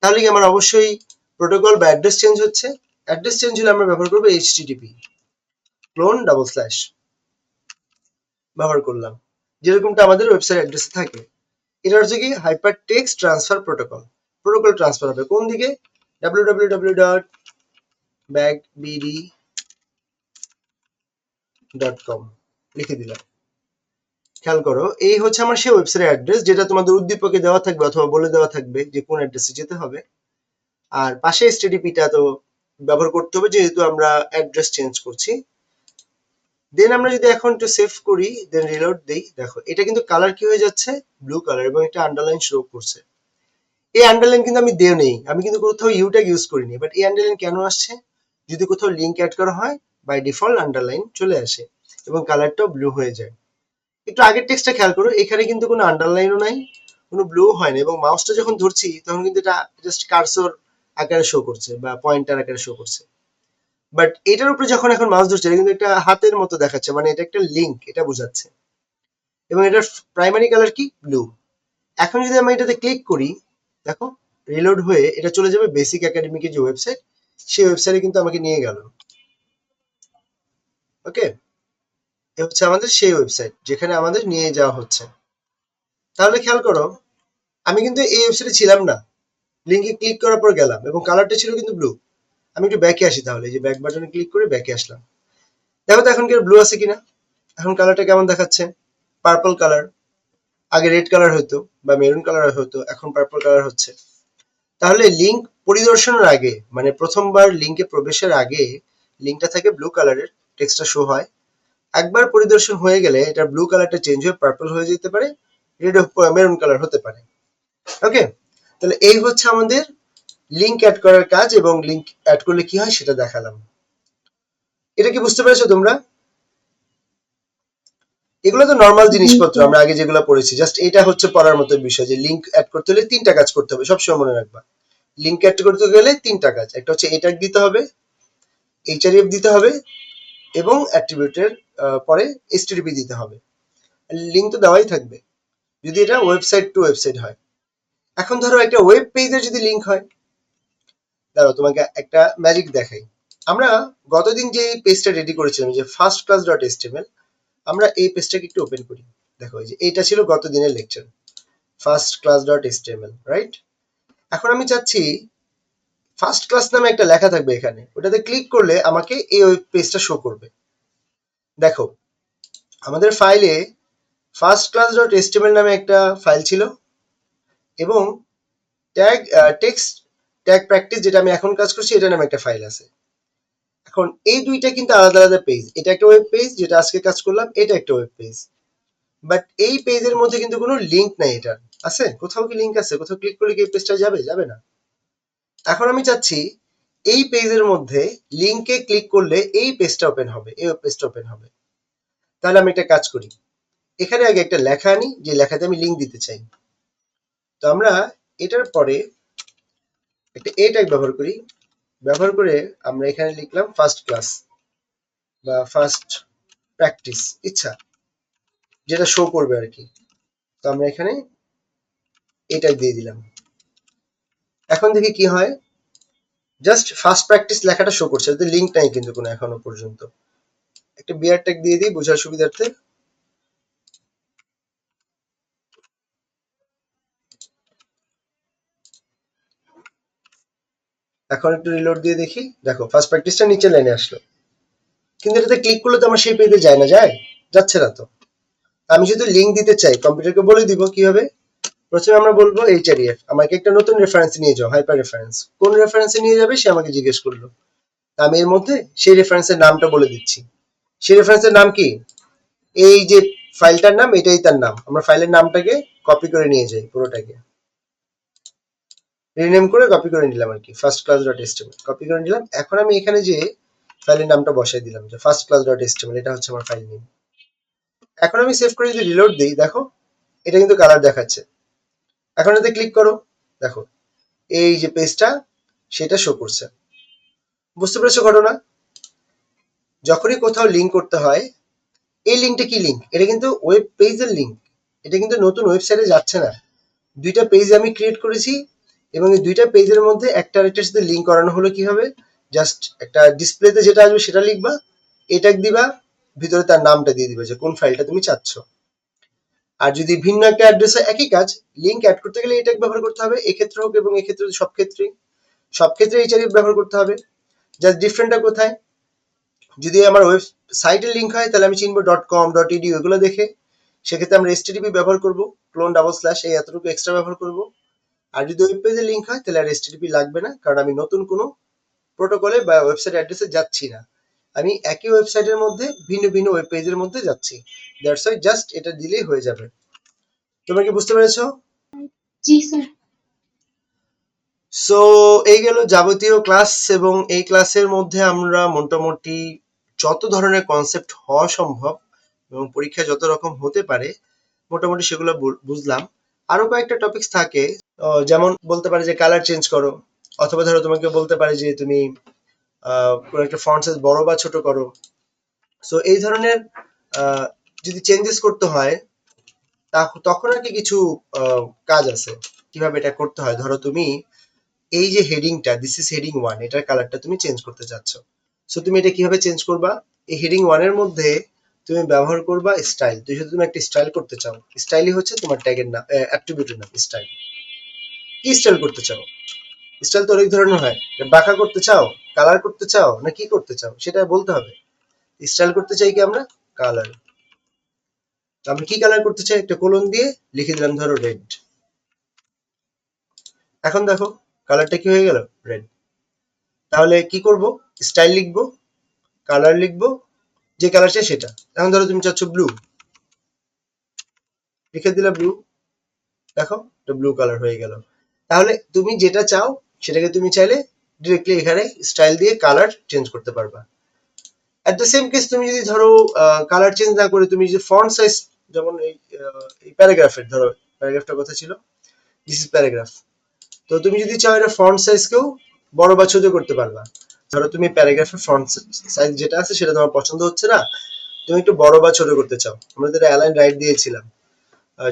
S1: তাহলে কি আমার অবশ্যই প্রোটোকল বা অ্যাড্রেস চেঞ্জ হচ্ছে? অ্যাড্রেস চেঞ্জ হলে আমরা ব্যবহার করবো http ক্লোন ডাবল স্ল্যাশ ব্যবহার করলাম, যেরকমটা আমাদের ওয়েবসাইট অ্যাড্রেসে থাকে। এটা হচ্ছে কি hyper text transfer protocol. Protocol transfer হবে কোন দিকে? www.bagbd.com লিখে দিলাম। খেয়াল করো, এই হচ্ছে আমার সেই ওয়েবসাইট অ্যাড্রেস, যেটা তোমাদের উদ্দীপকে দেওয়া থাকবে অথবা বলে দেওয়া থাকবে যে কোন অ্যাড্রেসে যেতে হবে। আর পাশে এসটিডিপিটা তো ব্যবহার করতে হবে, যেহেতু আমরা অ্যাড্রেস চেঞ্জ করছি। দেন আমরা যদি এখন একটু সেভ করি, দেন রিলোড দেই, দেখো এটা কিন্তু কালার কি হয়ে যাচ্ছে, ব্লু কালার, এবং একটা আন্ডারলাইন শো করছে। এই আন্ডারলাইন কিন্তু আমি দেও নেই, আমি কিন্তু কোথাও ইউ ট্যাগ ইউজ করিনি, বাট এই আন্ডারলাইন কেন আসছে? যদি কোথাও লিঙ্ক অ্যাড করা হয়, বাই ডিফল্ট আন্ডারলাইন চলে আসে এবং কালারটাও ব্লু হয়ে যায়। একটু আগের টেক্সটটা খেয়াল করো, এখানে কিন্তু কোনো আন্ডারলাইনও নাই, কোনো ব্লু হয় না, এবং মাউসটা যখন ধরছি তখন কিন্তু এটা জাস্ট কার্সর আকারে শো করছে বা পয়েন্টার আকারে শো করছে। বাট এটার উপরে যখন এখন মাউস ধরছে, এটা কিন্তু একটা হাতের মতো দেখাচ্ছে, মানে এটা একটা লিঙ্ক, এটা বোঝাচ্ছে। এবং এটার প্রাইমারি কালার কি, ব্লু। এখন যদি আমি এটাতে ক্লিক করি, দেখো রিলোড হয়ে এটা চলে যাবে বেসিক একাডেমিকের যে ওয়েবসাইট, সেই ওয়েবসাইটে কিন্তু আমাকে নিয়ে গেল। ওকে, এ হচ্ছে আমাদের সেই ওয়েবসাইট যেখানে আমাদের নিয়ে যাওয়া হচ্ছে। তাহলে খেয়াল করো, আমি কিন্তু এই ওয়েবসাইটে ছিলাম না, লিঙ্কে ক্লিক করার পর গেলাম এবং কালারটা ছিল কিন্তু ব্লু। আমি একটু ব্যাকে আসি, তাহলে এই যে ব্যাক বাটনে ক্লিক করে ব্যাকে আসলাম। দেখো তো এখন কি ব্লু আছে কিনা, এখন কালারটা কেমন দেখাচ্ছে, পার্পল কালার। আগে রেড কালার হতো বা মেরুন কালার হতো, এখন পার্পল কালার হচ্ছে। তাহলে লিঙ্ক পরিদর্শনের আগে, মানে প্রথমবার লিঙ্কে প্রবেশের আগে লিঙ্কটা থাকে ব্লু কালারের, টেক্সটটা শো হয়। একবার পরিদর্শন হয়ে গেলে এটা ব্লু কালারটা চেঞ্জ হয়ে পার্পল হয়ে যেতে পারে, রেড মেরুন কালার হতে পারে। ওকে, তাহলে এই হচ্ছে আমাদের লিঙ্ক অ্যাড করার কাজ, এবং লিঙ্ক অ্যাড করলে কি হয় সেটা দেখালাম। এটা কি বুঝতে পেরেছো তোমরা? এগুলো তো নর্মাল
S2: জি
S1: জিনিসপত্র,
S2: স্যার।
S1: আমরা আগে যেগুলো পড়েছি, জাস্ট এটা হচ্ছে পড়ার মতো বিষয়, যে লিঙ্ক অ্যাড করতে হলে তিনটা কাজ করতে হবে, সবসময় মনে রাখবা। লিঙ্ক অ্যাড করতে গেলে তিনটা কাজ, একটা হচ্ছে এটা দিতে হবে, href দিতে হবে, এবং অ্যাট্রিবিউটের পরে http দিতে হবে। লিঙ্ক তো দেওয়াই থাকবে যদি এটা ওয়েবসাইট টু ওয়েবসাইট হয়। এখন ধরো একটা ওয়েব পেজের যদি লিঙ্ক হয়, দাঁড়াও তোমাকে একটা ম্যাজিক দেখাই। আমরা গতদিন যে পেজটা রেডি করেছিলাম, যে ফার্স্ট ক্লাস ডট এসটিএমএল, আমরা এই পেজটাকে একটু ওপেন করি। দেখো এই যে এইটা ছিল গত দিনের lecture, first class dot HTML, right? এখন আমি চাচ্ছি ফার্স্ট ক্লাস নামে একটা লেখা থাকবে এখানে, ওটাতে ক্লিক করলে আমাকে এই ওয়েব পেজটা শো করবে। দেখো আমাদের ফাইলে ফার্স্ট ক্লাস ডট এচটিএমএল নামে একটা ফাইল ছিল এবং ট্যাগ টেক্সট ট্যাগ প্র্যাকটিস, যেটা আমি এখন কাজ করছি, এটা নামে একটা ফাইল আছে। এখন এই দুইটা কিন্তু আলাদা আলাদা পেজ, এটা একটা ওয়েব পেজ যেটা আজকে কাজ করলাম, এটা একটা ওয়েব পেজ, বাট এই পেজের মধ্যে কিন্তু কোনো লিঙ্ক নাই। এটার আছে কোথাও কি লিঙ্ক আছে? কোথাও ক্লিক করলে কি এই পেজটা যাবে? যাবে না। এখন আমি চাচ্ছি এই পেজের মধ্যে লিঙ্কে ক্লিক করলে এই পেজটা ওপেন হবে, এই ওয়েব পেজটা ওপেন হবে। তাহলে আমি একটা কাজ করি, এখানে আগে একটা লেখা আনি, যে লেখাতে আমি লিঙ্ক দিতে চাই। তো আমরা এটার পরে একটা এ ট্যাগ ব্যবহার করি, ব্যবহার করে আমরা এখানে লিখলাম ফার্স্ট ক্লাস বা ফার্স্ট প্র্যাকটিস, ইচ্ছা যেটা শো করবে আর কি। তো আমরা এখানে এ ট্যাগ দিয়ে দিলাম। এখন দেখি কি হয়, জাস্ট ফার্স্ট প্র্যাকটিস লেখাটা শো করছে, এতে লিঙ্ক নাই কিন্তু কোনো এখনো পর্যন্ত। একটা বিয়ার ট্যাগ দিয়ে দিই বোঝার সুবিধার্থে। এখন একটু রিলোড দিয়ে দেখি, দেখো ফার্স্ট প্র্যাকটিসটা নিচে লাইনে আসলো, কিন্তু এটাতে ক্লিক করলে তো আমার সেই পেজে যায় না, যায়? যাচ্ছে না তো। আমি যদি লিঙ্ক দিতে চাই, কম্পিউটারকে বলে দিব কিভাবে। প্রথমে আমরা বলবো এইচআরইএফ আমাকে একটা নতুন রেফারেন্স নিয়ে যাও, হাইপার রেফারেন্স। কোন রেফারেন্সে নিয়ে যাবে সে আমাকে জিজ্ঞেস করলো, আমি এর মধ্যে সেই রেফারেন্সের নামটা বলে দিচ্ছি। সেই রেফারেন্সের নাম কি? এই যে ফাইলটার নাম, এটাই তার নাম। আমরা ফাইলের নামটাকে কপি করে নিয়ে যাই, পুরোটাকে রিনেম করে কপি করে নিলাম আর কি, first class dot HTML copy করে নিলাম। এখন আমি এখানে যে ফাইলের নামটা বসাই দিলাম, যে ফার্স্ট ক্লাস ডট এচটিএমএল, এটা হচ্ছে আমার ফাইল নেম। এখন আমি সেভ করে যদি রিলোড দিই, দেখো এটা কিন্তু কালার দেখাচ্ছে। এখন এতে ক্লিক করো, দেখো এই যে পেজটা সেটা শো করছে। বুঝতে পেরেছো ঘটনা? যখনই কোথাও লিঙ্ক করতে হয়, এই লিঙ্কটা কি লিঙ্ক? এটা কিন্তু ওয়েব পেজের লিঙ্ক, এটা কিন্তু নতুন ওয়েবসাইটে যাচ্ছে না। দুইটা পেজ আমি ক্রিয়েট করেছি এবং এই দুইটা পেজের মধ্যে একটা আরেকটার সাথে লিঙ্ক করানো হলো কিভাবে, জাস্ট একটা ডিসপ্লেতে যেটা আসবে সেটা লিখবা, এটা দিবা, ভিতরে তার নামটা দিয়ে দিবা যে কোন ফাইলটা তুমি চাচ্ছ। আর যদি ভিন্ন একটা অ্যাড্রেস হয়, একই কাজ, লিঙ্ক অ্যাড করতে গেলে এটা ব্যবহার করতে হবে, এক্ষেত্রে হোক এবং এক্ষেত্রে সব ক্ষেত্রে এইচআরএফ ব্যবহার করতে হবে। জাস্ট ডিফারেন্টটা কোথায়, যদি আমার ওয়েবসাইটের লিঙ্ক হয় তাহলে আমি চিনবো .com.edu এগুলো দেখে, সেক্ষেত্রে আমরা এসটিডিপি ব্যবহার করব, ক্লোন ডাবল স্ল্যাশ, এই এতটুকু এক্সট্রা ব্যবহার করব। আর যদি ওয়েব পেজের লিঙ্ক হয় তাহলে আর এসটিডিপি লাগবে না, কারণ আমি নতুন কোনো প্রোটোকলে বা ওয়েবসাইট অ্যাড্রেসে যাচ্ছি না, আমি একই ওয়েবসাইটের মধ্যে ভিন্ন ভিন্ন ওয়েব পেজের মধ্যে যাচ্ছি। দ্যাটস ওয়াই জাস্ট এটা দিলেই হয়ে যাবে। তোমরা কি বুঝতে পেরেছো?
S2: জি স্যার।
S1: সো এই গেল যাবতীয় ক্লাস, এবং এই ক্লাসের মধ্যে আমরা মোটামুটি যত ধরনের কনসেপ্ট হওয়া সম্ভব এবং পরীক্ষায় যত রকম হতে পারে মোটামুটি সেগুলো বুঝলাম। আরো কয়েকটা টপিকস থাকে, যেমন বলতে পারে যে কালার চেঞ্জ করো, অথবা ধরো তোমাকে বলতে পারে যে তুমি কোনো একটা ফন্ট সাইজ বড় বা ছোট করো। সো এই ধরনের যদি চেঞ্জেস করতে হয় তখন আর কি কিছু কাজ আছে কিভাবে এটা করতে হয়। ধরো তুমি এই যে হেডিংটা, দিস ইজ হেডিং 1, এটার কালারটা তুমি চেঞ্জ করতে চাচ্ছ। সো তুমি এটা কিভাবে চেঞ্জ করবা? এই হেডিং 1 এর মধ্যে তুমি ব্যবহার করবা স্টাইল। তুই যদি তুমি একটা স্টাইল করতে চাও, স্টাইলই হচ্ছে তোমার ট্যাগের নাম, অ্যাট্রিবিউটের নাম স্টাইল। কি স্টাইল করতে চাও? স্টাইল তো অনেক ধরনের হয়, বাঁকা করতে চাও, কালার করতে চাও, না কি করতে চাও সেটা বলতে হবে। স্টাইল করতে চাই কি আমরা? কালার। আমি কি কালার করতে চাই? একটা কোলন দিয়ে লিখে দিলাম ধরো রেড। এখন দেখো কালারটা কি হয়ে গেল? রেড। তাহলে কি করব? স্টাইল লিখবো, কালার লিখবো, যে কালার চাই সেটা। এখন ধরো তুমি চাচ্ছ ব্লু, লিখে দিলা ব্লু, দেখো এটা ব্লু কালার হয়ে গেল। তাহলে তুমি যেটা চাও সেটাকে তুমি চাইলে ডিরেক্টলি এখানে স্টাইল দিয়ে কালার চেঞ্জ করতে পারবা। এট দ্য সেম কেস তুমি যদি ধরো কালার চেঞ্জ না করে তুমি যদি ফন্ট সাইজ, যেমন এই প্যারাগ্রাফের, ধরো প্যারাগ্রাফটা কথা ছিল, দিস ইজ প্যারাগ্রাফ। তো তুমি যদি চাও এটা ফন্ট সাইজকেও বড় বা ছোট করতে পারবা। ধরো তুমি প্যারাগ্রাফের ফন্ট সাইজ যেটা আছে সেটা তোমার পছন্দ হচ্ছে না, তুমি একটু বড় বা ছোট করতে চাও। আমরা যেটা অ্যালাইন রাইট দিয়েছিলাম,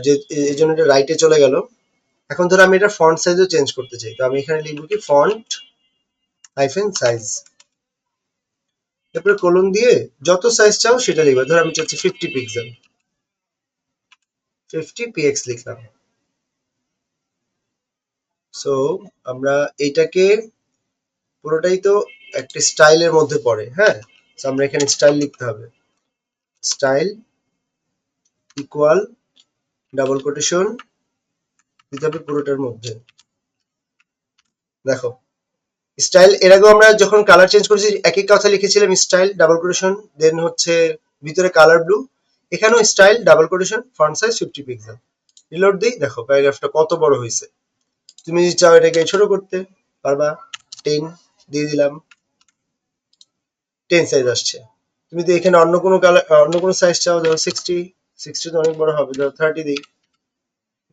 S1: যে এই জন্য এটা রাইটে চলে গেল। এখন ধরো আমি এটা ফন্ট সাইজও চেঞ্জ করতে চাই, তো আমি এখানে লিখবো কি ফন্ট হাইফেন সাইজ, এরপরে কোলন দিয়ে যত সাইজ চাও সেটা লিখবে। ধরো আমি চাচ্ছি 50 পিক্সেল, 50px লিখলাম। সো আমরা এইটাকে পুরোটাই তো একটা স্টাইলের মধ্যে পড়ে, হ্যাঁ। সো আমরা এখানে স্টাইল লিখতে হবে, স্টাইল ইকুয়াল ডাবল কোটেশন দিতে হবে পুরোটার মধ্যে। দেখো স্টাইল, এর আগেও আমরা যখন কালার চেঞ্জ করেছি একই কথা লিখেছিলাম, স্টাইল ডাবল কোটেশন দেন হচ্ছে ভিতরে কালার ব্লু, এখানেও style double quotation font size 50 pixel. Reload দিই, দেখো প্যারাগ্রাফটা কত বড় হয়েছে। তুমি যদি চাও এটাকে ছোট করতে পারবা, 10 দিয়ে দিলাম, 10 সাইজ আসছে। তুমি যদি এখানে অন্য কোনো কালার অন্য কোনো সাইজ চাও, ধরো 60 তো অনেক বড় হবে, ধরো 30 দিই,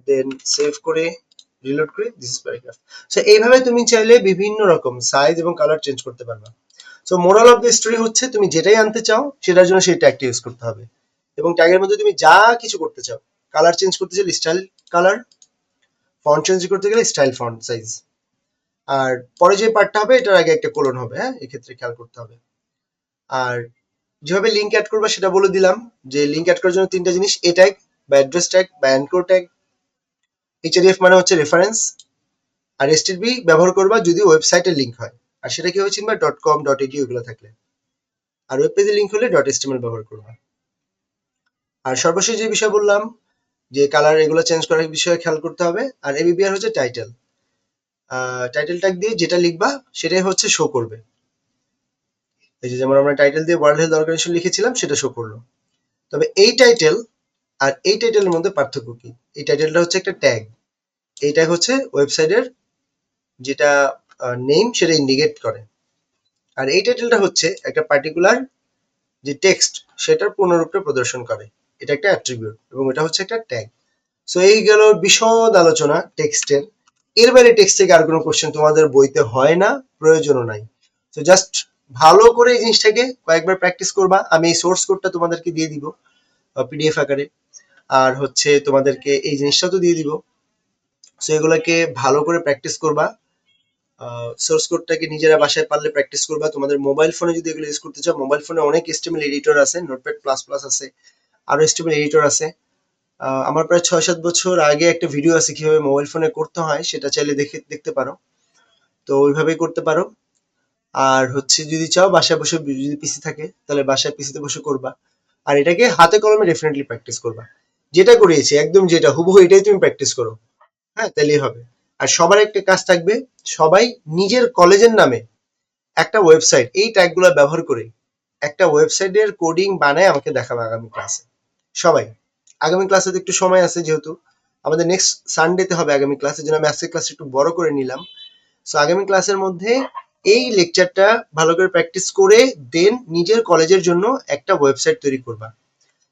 S1: দেন সেভ করে রিলোড করি, দিস ইজ প্যারাগ্রাফ। সো এইভাবে তুমি চাইলে বিভিন্ন রকম সাইজ এবং কালার চেঞ্জ করতে পারবা। So moral of the story হচ্ছে তুমি যেটাই আনতে চাও সেটার জন্য সেই ট্যাগটা ইউজ করতে হবে, এবং ট্যাগের মধ্যে তুমি যা কিছু করতে চাও, কালার চেঞ্জ করতে চাইলে স্টাইল কালার, ফন্ট চেঞ্জ করতে গেলে স্টাইল ফন্ট সাইজ, আর পরে যে পার্টটা হবে এটার আগে একটা কোলন হবে, হ্যাঁ এক্ষেত্রে খেয়াল করতে হবে। আর যেভাবে লিঙ্ক অ্যাড করবা সেটা বলে দিলাম, যে লিঙ্ক অ্যাড করার জন্য তিনটা জিনিস, এ ট্যাগ বা অ্যাড্রেস ট্যাগ বা অ্যানকর ট্যাগ। এইচআরএফ মানে হচ্ছে রেফারেন্স, আর এসটিডি ব্যবহার করবা যদি ওয়েবসাইটের লিঙ্ক হয়, আর সেটা কিভাবে চিনবা, .com .edu এগুলো থাকলে, আর ওয়েব পেজের লিঙ্ক হলে .html ব্যবহার করবা। আর সর্বশেষ যে বিষয় বললাম যে কালার এগুলো চেঞ্জ করার বিষয়ে খেয়াল করতে হবে। আর এবিবিআর হচ্ছে টাইটেল, টাইটেল ট্যাগ দিয়ে যেটা লিখবা সেটাই হচ্ছে শো করবে। এই যে যেমন আমরা টাইটেল দিয়ে ওয়ার্ল্ড হেলথ অর্গানাইজেশন লিখেছিলাম সেটা শো করলো। তবে এই টাইটেল আর এই টাইটেলের মধ্যে পার্থক্য কি, এই টাইটেলটা হচ্ছে একটা ট্যাগ, এই ট্যাগ হচ্ছে ওয়েবসাইটের যেটা নেম সেটা ইন্ডিকেট করে, আর এই টাইটেলটা হচ্ছে একটা পার্টিকুলার যে টেক্সট সেটার পূর্ণরূপটা প্রদর্শন করে, এটা একটা অ্যাট্রিবিউট এবং এটা হচ্ছে একটা ট্যাগ। সো এই গেল বিশদ আলোচনা টেক্সটের। এর বাইরে টেক্সট থেকে আর কোনো কোশ্চেন তোমাদের বইতে হয় না, প্রয়োজনও নাই। তো জাস্ট ভালো করে এই জিনিসটাকে কয়েকবার প্র্যাকটিস করবা। আমি এই সোর্স কোডটা তোমাদেরকে দিয়ে দিব পিডিএফ আকারে, আর হচ্ছে তোমাদেরকে এই জিনিসটাও তো দিয়ে দিব। সো এগুলোকে ভালো করে প্র্যাকটিস করবা, সোর্স কোডটাকে নিজেরা বাসায় পারলে প্র্যাকটিস করবা। তোমাদের মোবাইল ফোনে যদি এগুলো ইউজ করতে চাও, মোবাইল ফোনে অনেক এসটিএমএল এডিটর আছে, নোটপ্যাড প্লাস প্লাস আছে, আরো এসটিএমএল এডিটর আছে। আমার প্রায় 6-7 বছর আগে একটা ভিডিও আছে কিভাবে মোবাইল ফোনে করতে হয়, সেটা চাইলে দেখতে পারো। তো ওইভাবেই করতে পারো। আর হচ্ছে যদি চাও বাসায় বসে, যদি পিসি থাকে তাহলে বাসায় পিসিতে বসে করবা, আর এটাকে হাতে কলমে ডেফিনেটলি প্র্যাকটিস করবা। যেটা করিয়েছি একদম যেটা হুবহু এটাই তুমি প্র্যাকটিস করো, হ্যাঁ তাহলেই হবে। আর সবার একটা কাজ থাকবে, সবাই নিজের কলেজের নামে একটা ওয়েবসাইট এই ট্যাগগুলো ব্যবহার করে একটা ওয়েবসাইটের কোডিং বানায় আমাকে দেখাবে আগামী ক্লাসে। সবাই আগামী ক্লাসে তো একটু সময় আছে, যেহেতু আমাদের নেক্সট সানডেতে হবে আগামী ক্লাসের জন্য আমি আজকের ক্লাসটা একটু বড় করে নিলাম। সো আগামী ক্লাসের মধ্যে এই লেকচারটা ভালো করে প্র্যাকটিস করে দেন নিজের কলেজের জন্য একটা ওয়েবসাইট তৈরি করবা,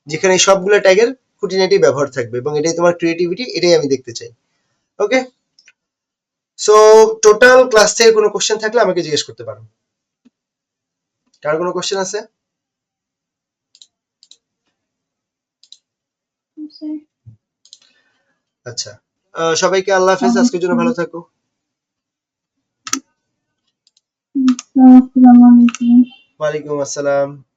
S1: যেখানে সবগুলো ট্যাগের খুঁটিনাটি ব্যবহার থাকবে, এবং এটাই তোমার ক্রিয়েটিভিটি, এটাই আমি দেখতে চাই। ওকে, সো টোটাল ক্লাস থেকে কোনো কোশ্চেন থাকলে আমাকে জিজ্ঞেস করতে পারো। কার কোনো কোশ্চেন আছে? আচ্ছা, সবাইকে আল্লাহ হাফেজ, আজকের জন্য ভালো থাকো।
S2: আসসালামু আলাইকুম।
S1: ওয়ালাইকুম আসসালাম।